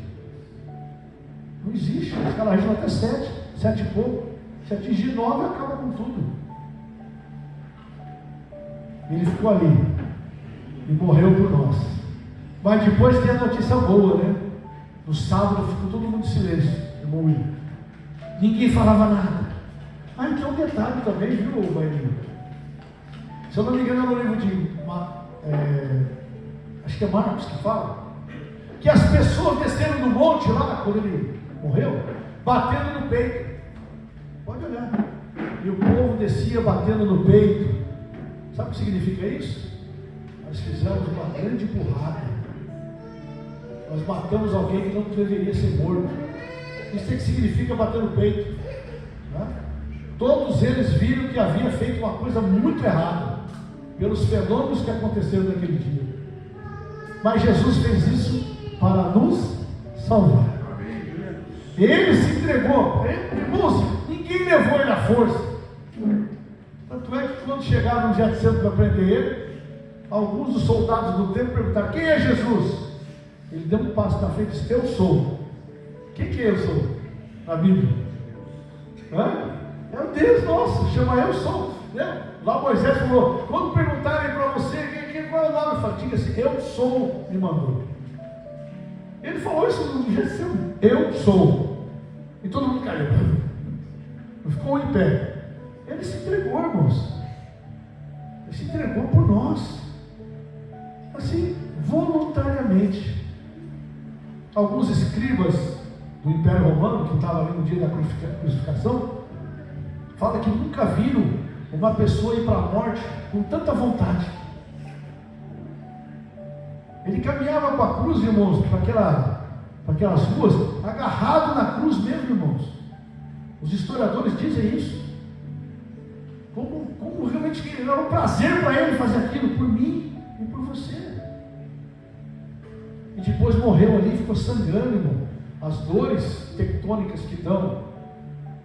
Não existe, a escala Richter vai até 7 e pouco. Se atingir 9, acaba com tudo. Ele ficou ali e morreu por nós. Mas depois tem a notícia boa, né? No sábado ficou todo mundo em silêncio, irmão Will. Ninguém falava nada. Ah, então um detalhe também, viu, Bailinho? Se eu não me engano, é no livro de acho que é Marcos que fala, que as pessoas desceram do monte lá, quando ele morreu, batendo no peito. Pode olhar. E o povo descia batendo no peito. Sabe o que significa isso? Nós fizemos uma grande burrada. Nós matamos alguém que não deveria ser morto. Isso é que significa bater no peito. Né? Todos eles viram que havia feito uma coisa muito errada, pelos fenômenos que aconteceram naquele dia. Mas Jesus fez isso para nos salvar. Ele se entregou. Irmãos, ninguém levou ele à força. Tanto é que quando chegaram no Getsemane para prender ele, alguns dos soldados do templo perguntaram: quem é Jesus? Ele deu um passo na frente e disse: eu sou. Quem que eu sou? Na Bíblia. É o Deus nosso, chama eu sou. Né? Lá Moisés falou: quando perguntarem para você qual é o nome, eu falo, diga assim: eu sou, me mandou. Ele falou isso no Getsemane: eu sou. E todo mundo caiu. Ficou em pé. Ele se entregou, irmãos. Ele se entregou por nós. Assim, voluntariamente. Alguns escribas do Império Romano, que estavam ali no dia da crucificação, falam que nunca viram uma pessoa ir para a morte com tanta vontade. Ele caminhava para a cruz, irmãos, para aquelas ruas, agarrado na cruz mesmo, irmãos. Os historiadores dizem isso. Como realmente era um prazer para ele fazer aquilo por mim e por você. E depois morreu ali e ficou sangrando, irmão. As dores tectônicas que dão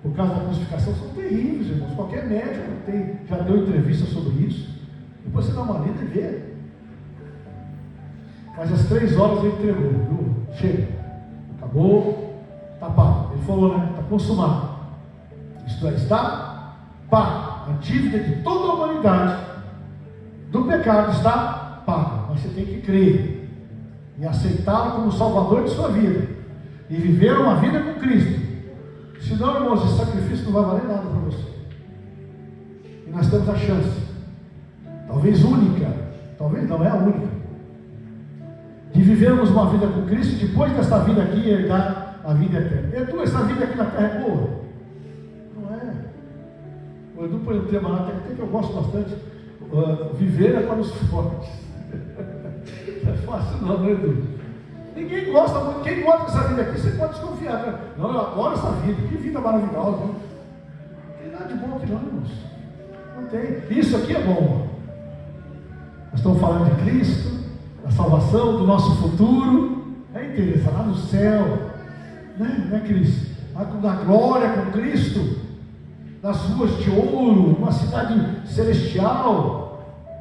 por causa da crucificação são terríveis, irmãos. Qualquer médico já deu entrevista sobre isso. Depois você dá uma lida e vê. Mas às 3 horas ele entregou, viu? Chega, acabou, está pago. Ele falou, né? Está consumado. Isto é, está pago. A dívida de toda a humanidade do pecado está paga. Mas você tem que crer e aceitá-lo como Salvador de sua vida e viver uma vida com Cristo. Senão, irmãos, esse sacrifício não vai valer nada para você. E nós temos a chance, talvez única, talvez não é a única, de vivermos uma vida com Cristo e depois desta vida aqui herdar a vida eterna. Edu, essa vida aqui na terra é boa? Não é. O Edu põe um tema lá, até que eu gosto bastante. Viver é para os fortes. Não é fácil não, né, Edu? Ninguém gosta muito. Quem gosta dessa vida aqui, você pode desconfiar. Né? Não, eu adoro essa vida. Que vida maravilhosa. Não tem nada de bom aqui não, irmãos. Não tem. Isso aqui é bom. Nós estamos falando de Cristo, da salvação, do nosso futuro. É interesse, lá no céu. Não é Cristo? Na glória com Cristo. Nas ruas de ouro, numa cidade celestial.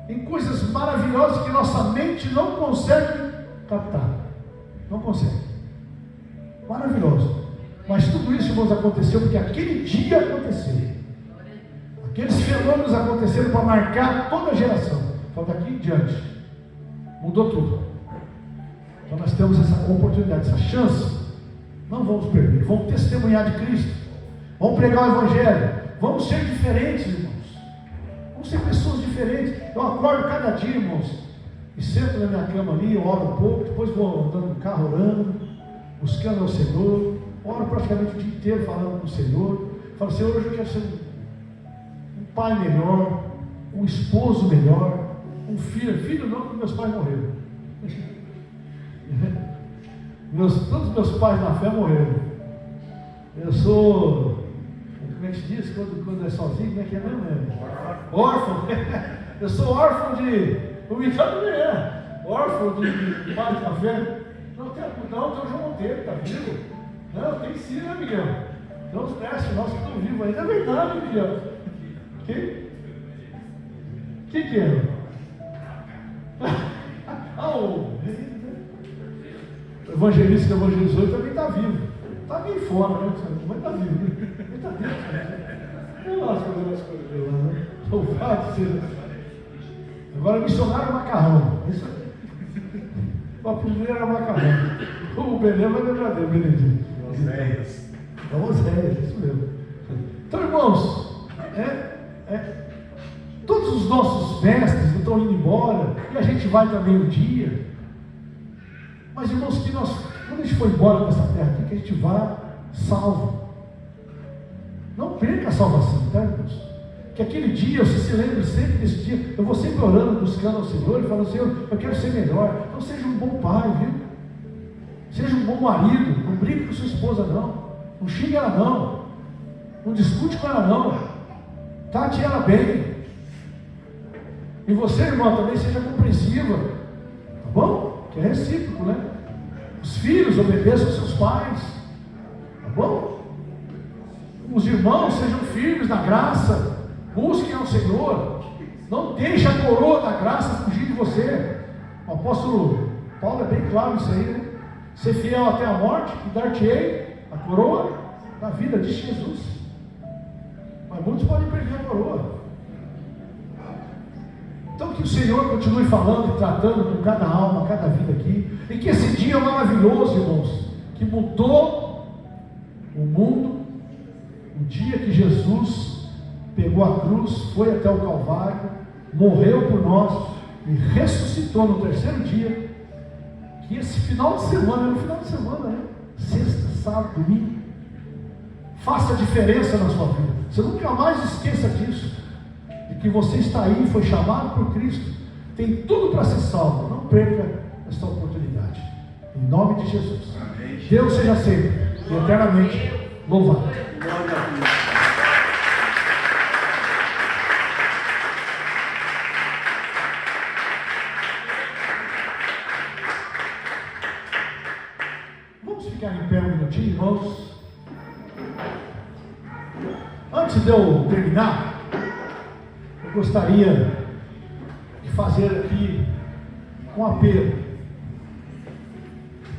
Em coisas maravilhosas que nossa mente não consegue captar. Não consegue. Maravilhoso. Mas tudo isso, irmãos, aconteceu porque aquele dia aconteceu. Aqueles fenômenos aconteceram para marcar toda a geração. Então daqui em diante mudou tudo. Então nós temos essa oportunidade, essa chance. Não vamos perder. Vamos testemunhar de Cristo. Vamos pregar o Evangelho. Vamos ser diferentes, irmãos. Vamos ser pessoas diferentes. Eu acordo cada dia, irmãos, e sento na minha cama ali, eu oro um pouco, depois vou andando no carro orando, buscando ao Senhor, oro praticamente o dia inteiro falando com o Senhor. Falo, Senhor, hoje eu quero ser um pai melhor, um esposo melhor, um filho. Filho não, porque meus pais morreram. Todos meus pais na fé morreram. Eu sou, como é que se diz quando é sozinho, como é que é mesmo? Órfão. Eu sou órfão de, o Miguel também é, órfão de pais na fé. Não, tem o João Monteiro, está vivo. Não, tem sim, né, Miguel? Tem uns mestres nossos que estão vivos ainda. É verdade, Miguel. Quem que é? O evangelista que evangelizou também está vivo. Está bem fora, né? Mas está vivo. Ele está vivo. Nossa, as coisas de lá, né? Louvado seja. Agora missionário macarrão. Isso aí. O primeiro era macarrão. O Belém vai lembrar dele, Benedito. Oséias. É Oséias, isso mesmo. Então, irmãos, todos os nossos mestres estão indo embora, e a gente vai também um dia. Mas, irmãos, que nós, quando a gente for embora dessa terra aqui, que a gente vá salvo. Não perca a salvação, tá, irmãos? Que aquele dia, você se lembre sempre desse dia. Eu vou sempre orando, buscando ao Senhor, e falando, Senhor, eu quero ser melhor. Então seja um bom pai, viu? Seja um bom marido. Não brigue com sua esposa, não. Não xingue ela, não. Não discute com ela, não. Trate ela bem. E você, irmão, também seja compreensiva. Tá bom? Que é recíproco, né? Os filhos obedeçam aos seus pais. Tá bom? Os irmãos sejam firmes na graça. Busquem ao Senhor. Não deixe a coroa da graça fugir de você. O apóstolo Paulo é bem claro nisso aí, né? Ser fiel até a morte, e dar-te-ei a coroa da vida, diz Jesus. Mas muitos podem perder a coroa. Então que o Senhor continue falando e tratando com cada alma, cada vida aqui. E que esse dia maravilhoso, irmãos, que mudou o mundo, o dia que Jesus pegou a cruz, foi até o Calvário, morreu por nós e ressuscitou no terceiro dia. Que esse final de semana, é no final de semana, né? Sexta, sábado, domingo, faça diferença na sua vida. Você nunca mais esqueça disso, de que você está aí, foi chamado por Cristo, tem tudo para ser salvo. Não perca esta oportunidade, em nome de Jesus. Amém. Deus seja sempre e eternamente louvado. Glória a Deus. Ficar em pé um minutinho, irmãos. Antes de eu terminar, eu gostaria de fazer aqui um apelo.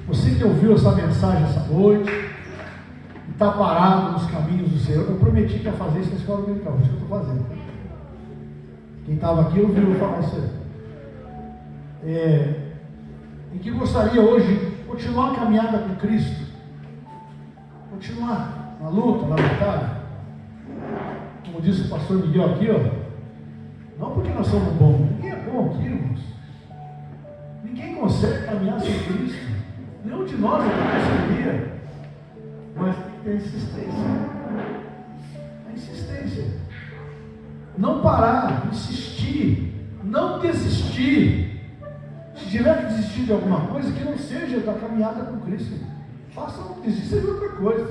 Você que ouviu essa mensagem essa noite e está parado nos caminhos do Senhor, eu prometi que ia fazer isso na escola dominical, isso que eu estou fazendo. Quem estava aqui ouviu eu falar isso aí. E que gostaria hoje continuar a caminhada com Cristo, continuar na luta, na batalha, como disse o pastor Miguel aqui, ó, não porque nós somos bons, ninguém é bom aqui, irmãos, ninguém consegue caminhar sem Cristo, nenhum de nós conseguiria, mas tem que ter insistência, não parar, insistir, não desistir. tiver que desistir de alguma coisa, que não seja da caminhada com Cristo. Desista de outra coisa.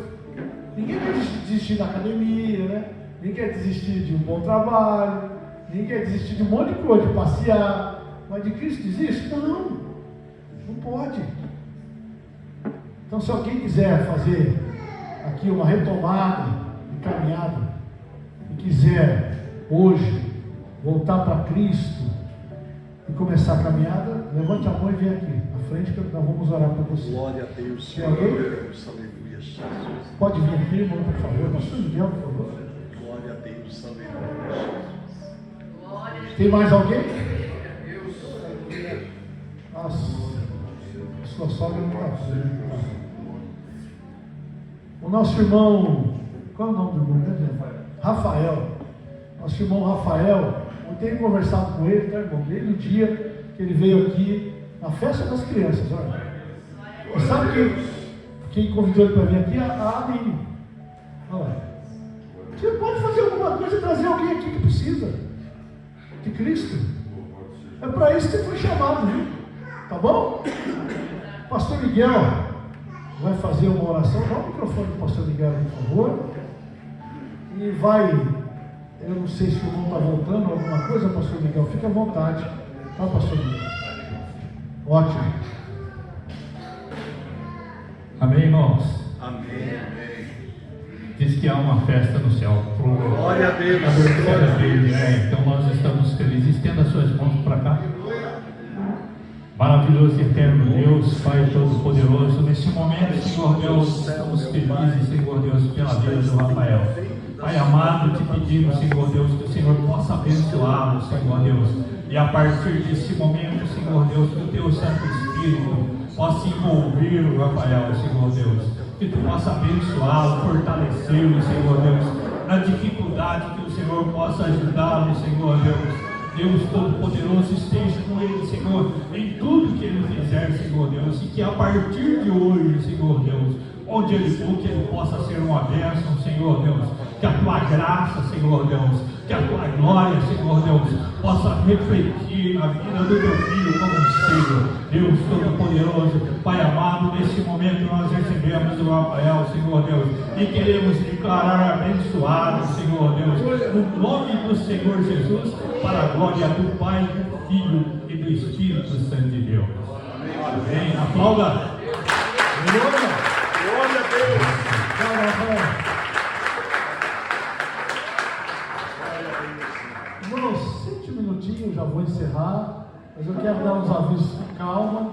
Ninguém quer desistir da academia, né? Ninguém quer desistir de um bom trabalho, ninguém quer desistir de um monte de coisa, de passear. Mas de Cristo desiste? Não pode. Então, se alguém quiser fazer aqui uma retomada de caminhada e quiser hoje voltar para Cristo e começar a caminhada, levante a mão e vem aqui à frente que nós vamos orar por você. Glória a Deus. Tem alguém? Aleluia, Jesus. Pode vir aqui, irmão, por favor. Pastor Miguel, por favor. Glória a Deus. Aleluia, Jesus. Tem mais alguém? Nossa, sua sogra não está aqui. O nosso irmão, qual é o nome do irmão? Rafael. Nosso irmão Rafael, eu tenho conversado com ele, tá, irmão? Desde o dia que ele veio aqui na festa das crianças, olha. E sabe quem convidou ele para vir aqui? A Aline. Olha lá. Você pode fazer alguma coisa e trazer alguém aqui que precisa de Cristo. É para isso que você foi chamado, viu? Tá bom? Pastor Miguel vai fazer uma oração. Dá o microfone do pastor Miguel, por favor. E vai, eu não sei se o irmão está voltando alguma coisa, pastor Miguel, fica à vontade. Tá, pastor Miguel? Ótimo. Amém, irmãos? Amém. Diz que há uma festa no céu. Glória a Deus. Glória a Deus. Então nós estamos felizes. Estenda suas mãos para cá. Maravilhoso e eterno Deus, Pai Todo-Poderoso, neste momento, Senhor Deus, estamos felizes, Senhor Deus, pela vida do Rafael. Pai amado, te pedimos, Senhor Deus, que o Senhor possa abençoá-lo, Senhor Deus, e a partir desse momento, Senhor Deus, que o Teu Santo Espírito possa envolver o Rafael, Senhor Deus, que Tu possa abençoá-lo, fortalecê-lo, Senhor Deus, na dificuldade, que o Senhor possa ajudá-lo, Senhor Deus. Deus Todo-Poderoso esteja com ele, Senhor, em tudo que ele fizer, Senhor Deus, e que a partir de hoje, Senhor Deus, onde ele for, que ele possa ser uma bênção, Senhor Deus, que a Tua graça, Senhor Deus, que a Tua glória, Senhor Deus, possa refletir na vida do Teu Filho como um Senhor, Deus Todo-Poderoso. Pai amado, nesse momento nós recebemos o Rafael, Senhor Deus, e queremos declarar abençoado, Senhor Deus, no nome do Senhor Jesus, para a glória do Pai, do Filho e do Espírito Santo de Deus. Amém. Aplauda. Glória a Deus. Irmãos, 7 minutinhos, já vou encerrar, mas eu quero dar uns avisos com calma.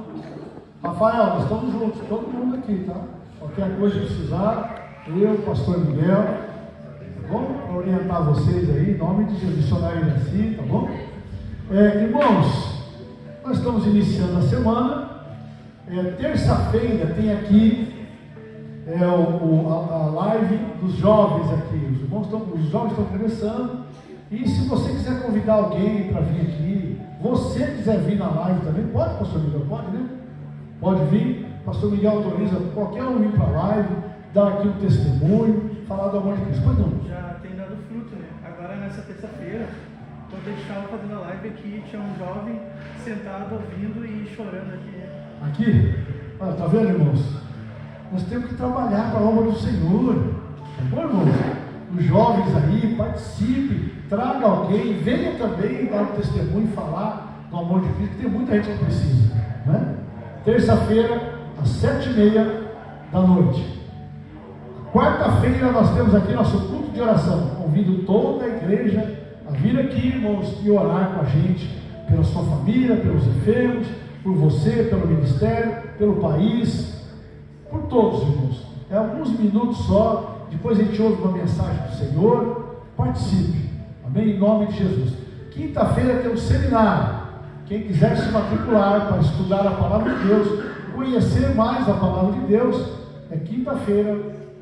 Rafael, nós estamos juntos, todo mundo aqui, tá? Qualquer coisa que precisar, eu, pastor Miguel, tá bom? Para orientar vocês aí, em nome de Jesus, missionário assim, tá bom? Irmãos, nós estamos iniciando a semana. Terça-feira tem aqui a live dos jovens aqui. Os jovens estão começando. E se você quiser convidar alguém para vir aqui, você quiser vir na live também, pode, pastor Miguel? Pode, né? Pode vir. Pastor Miguel autoriza qualquer um vir para a live, dar aqui um testemunho, falar do amor de Cristo. Pois não? Já tem dado fruto, né? Agora nessa terça-feira, quando a gente estava fazendo a live aqui, tinha um jovem sentado ouvindo e chorando aqui. Aqui? Olha, tá vendo, irmãos? Nós temos que trabalhar para a obra do Senhor. Tá bom, irmãos? Os jovens aí, participe, traga alguém, venha também dar um testemunho e falar do amor de Cristo, que tem muita gente que precisa, né? Terça-feira, às 7h30 da noite. Quarta-feira nós temos aqui nosso culto de oração. Convido toda a igreja a vir aqui, irmãos, e orar com a gente, pela sua família, pelos enfermos, por você, pelo ministério, pelo país, por todos, irmãos. É alguns minutos só. Depois a gente ouve uma mensagem do Senhor. Participe, amém? Em nome de Jesus. Quinta-feira tem um seminário. Quem quiser se matricular para estudar a palavra de Deus, conhecer mais a palavra de Deus, é quinta-feira,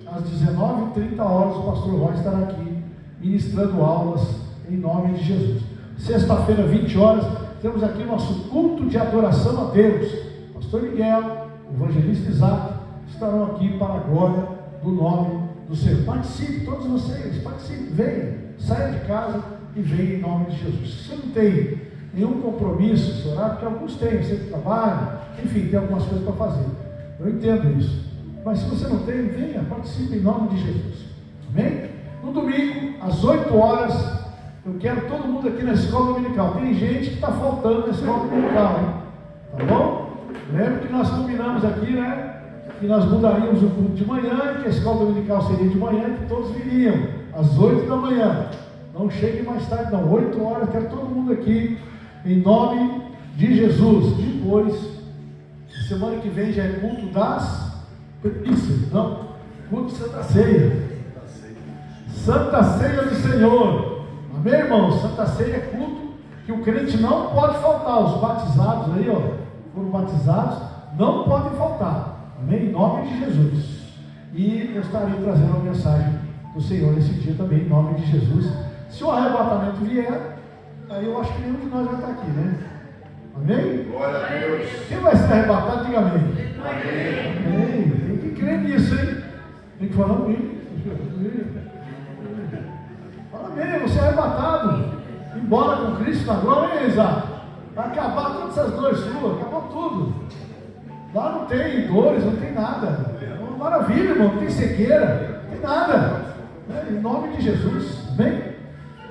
às 19h30, o pastor Roy estará aqui ministrando aulas em nome de Jesus. Sexta-feira, 20 horas, temos aqui nosso culto de adoração a Deus. Pastor Miguel, o evangelista Isaac, estarão aqui para a glória do nome do Senhor. Participe, todos vocês, participe, venha, saia de casa e venha em nome de Jesus. Se você não tem nenhum compromisso esse horário, porque alguns têm, você trabalha, enfim, tem algumas coisas para fazer. Eu entendo isso. Mas se você não tem, venha, participe em nome de Jesus. Amém? No domingo, às 8 horas, eu quero todo mundo aqui na escola dominical. Tem gente que está faltando na escola dominical, hein? Tá bom? Lembra que nós combinamos aqui, né? Que nós mudaríamos o culto de manhã, que a escola dominical seria de manhã, que todos viriam às 8 da manhã. Não chegue mais tarde, não. 8 horas, quero todo mundo aqui, em nome de Jesus. Depois, semana que vem já é culto das preguiças, não? Culto de Santa Ceia. Santa Ceia do Senhor. Amém, irmão? Santa Ceia é culto que o crente não pode faltar. Os batizados aí, ó, foram batizados, não podem faltar. Amém? Em nome de Jesus. E eu estarei trazendo uma mensagem do Senhor nesse dia também, em nome de Jesus. Se o arrebatamento vier, aí eu acho que nenhum de nós vai estar aqui, né? Amém? Glória a Deus. Quem vai ser arrebatado, diga amém. Amém. Tem que crer nisso, hein? Tem que falar amém. Fala amém, você é arrebatado. Embora com Cristo na glória, hein, Isaac? Vai acabar todas essas dores suas, acabou tudo. Lá não tem dores, não tem nada. É uma maravilha, irmão, não tem cegueira, não tem nada. Em nome de Jesus, amém?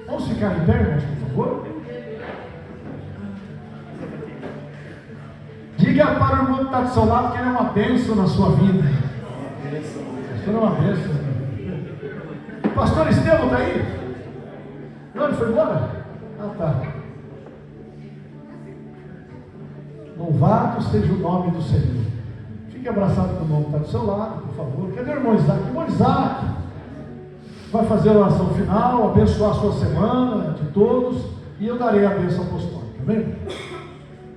Vamos ficar em pé, irmãos, por favor? Diga para o irmão que está do seu lado que ele é uma bênção na sua vida. Pastor é uma bênção. O pastor Estevão está aí? Não, ele foi embora? Ah, tá. Louvado seja o nome do Senhor. Fique abraçado com o irmão que está do seu lado, por favor. Cadê o irmão Isaac? O irmão Isaac vai fazer a oração final, abençoar a sua semana de todos, e eu darei a bênção apostólica. Amém?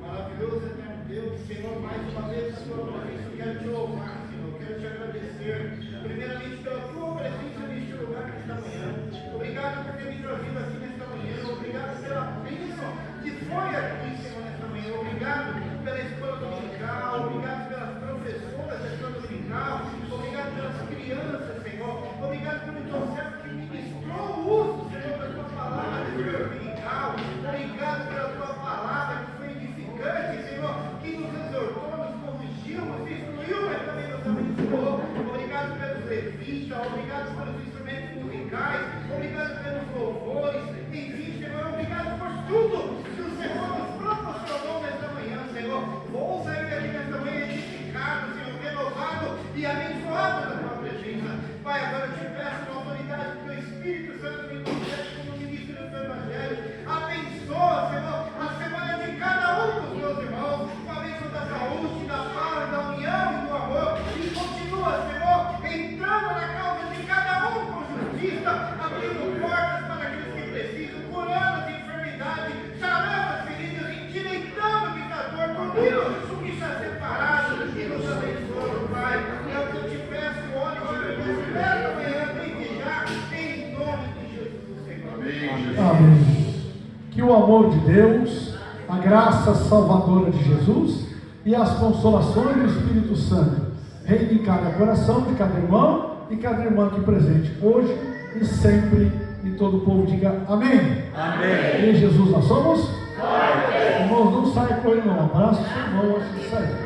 Maravilhoso, eterno Deus, Senhor, mais uma vez, Senhor, eu quero te louvar, Senhor, eu quero te agradecer, primeiramente pela tua presença neste lugar nesta manhã. Obrigado por ter me trazido aqui nesta manhã, obrigado pela bênção que foi aqui, Senhor, nesta manhã. Obrigado pela escola dominical, obrigado pelas professoras da escola dominical, obrigado pelas crianças, Senhor, obrigado pelo teu servo que ministrou o uso, Senhor, da tua palavra da escola dominical, obrigado pela tua palavra que foi edificante, Senhor, que nos exortou, nos corrigiu, nos instruiu, mas também nos abençoou. Obrigado pelos levitas, obrigado pelos instrumentos musicais, obrigado pelos louvores, enfim, Senhor, obrigado por tudo que o Senhor nos proporcionou nesta manhã, Senhor. Vou sair daqui nesta manhã edificado, Senhor, renovado e abençoado na tua presença. Pai, agora eu te peço na autoridade do teu Espírito Santo me concede como ministro do teu Evangelho. Abençoa, Senhor, a semana de cada um dos meus irmãos, com a bênção da saúde, da paz, da união e do amor. E continua, Senhor, entrando na causa de cada um com justiça, abrindo portas para aqueles que precisam, curando as enfermidades, sarando as feridas, endireitando o que está torturando o que está separado, e nos abençoa, Pai. É o que eu te peço, olha, nesta manhã, desde já, em nome de Jesus, Senhor. Amém. Que o amor de Deus, a graça salvadora de Jesus e as consolações do Espírito Santo reine em cada coração de cada irmão e cada irmã aqui presente, hoje e sempre, e todo o povo diga amém. Amém. Em Jesus nós somos? Amém. Irmãos, não saia correndo não, abraça o seu irmão antes de sair.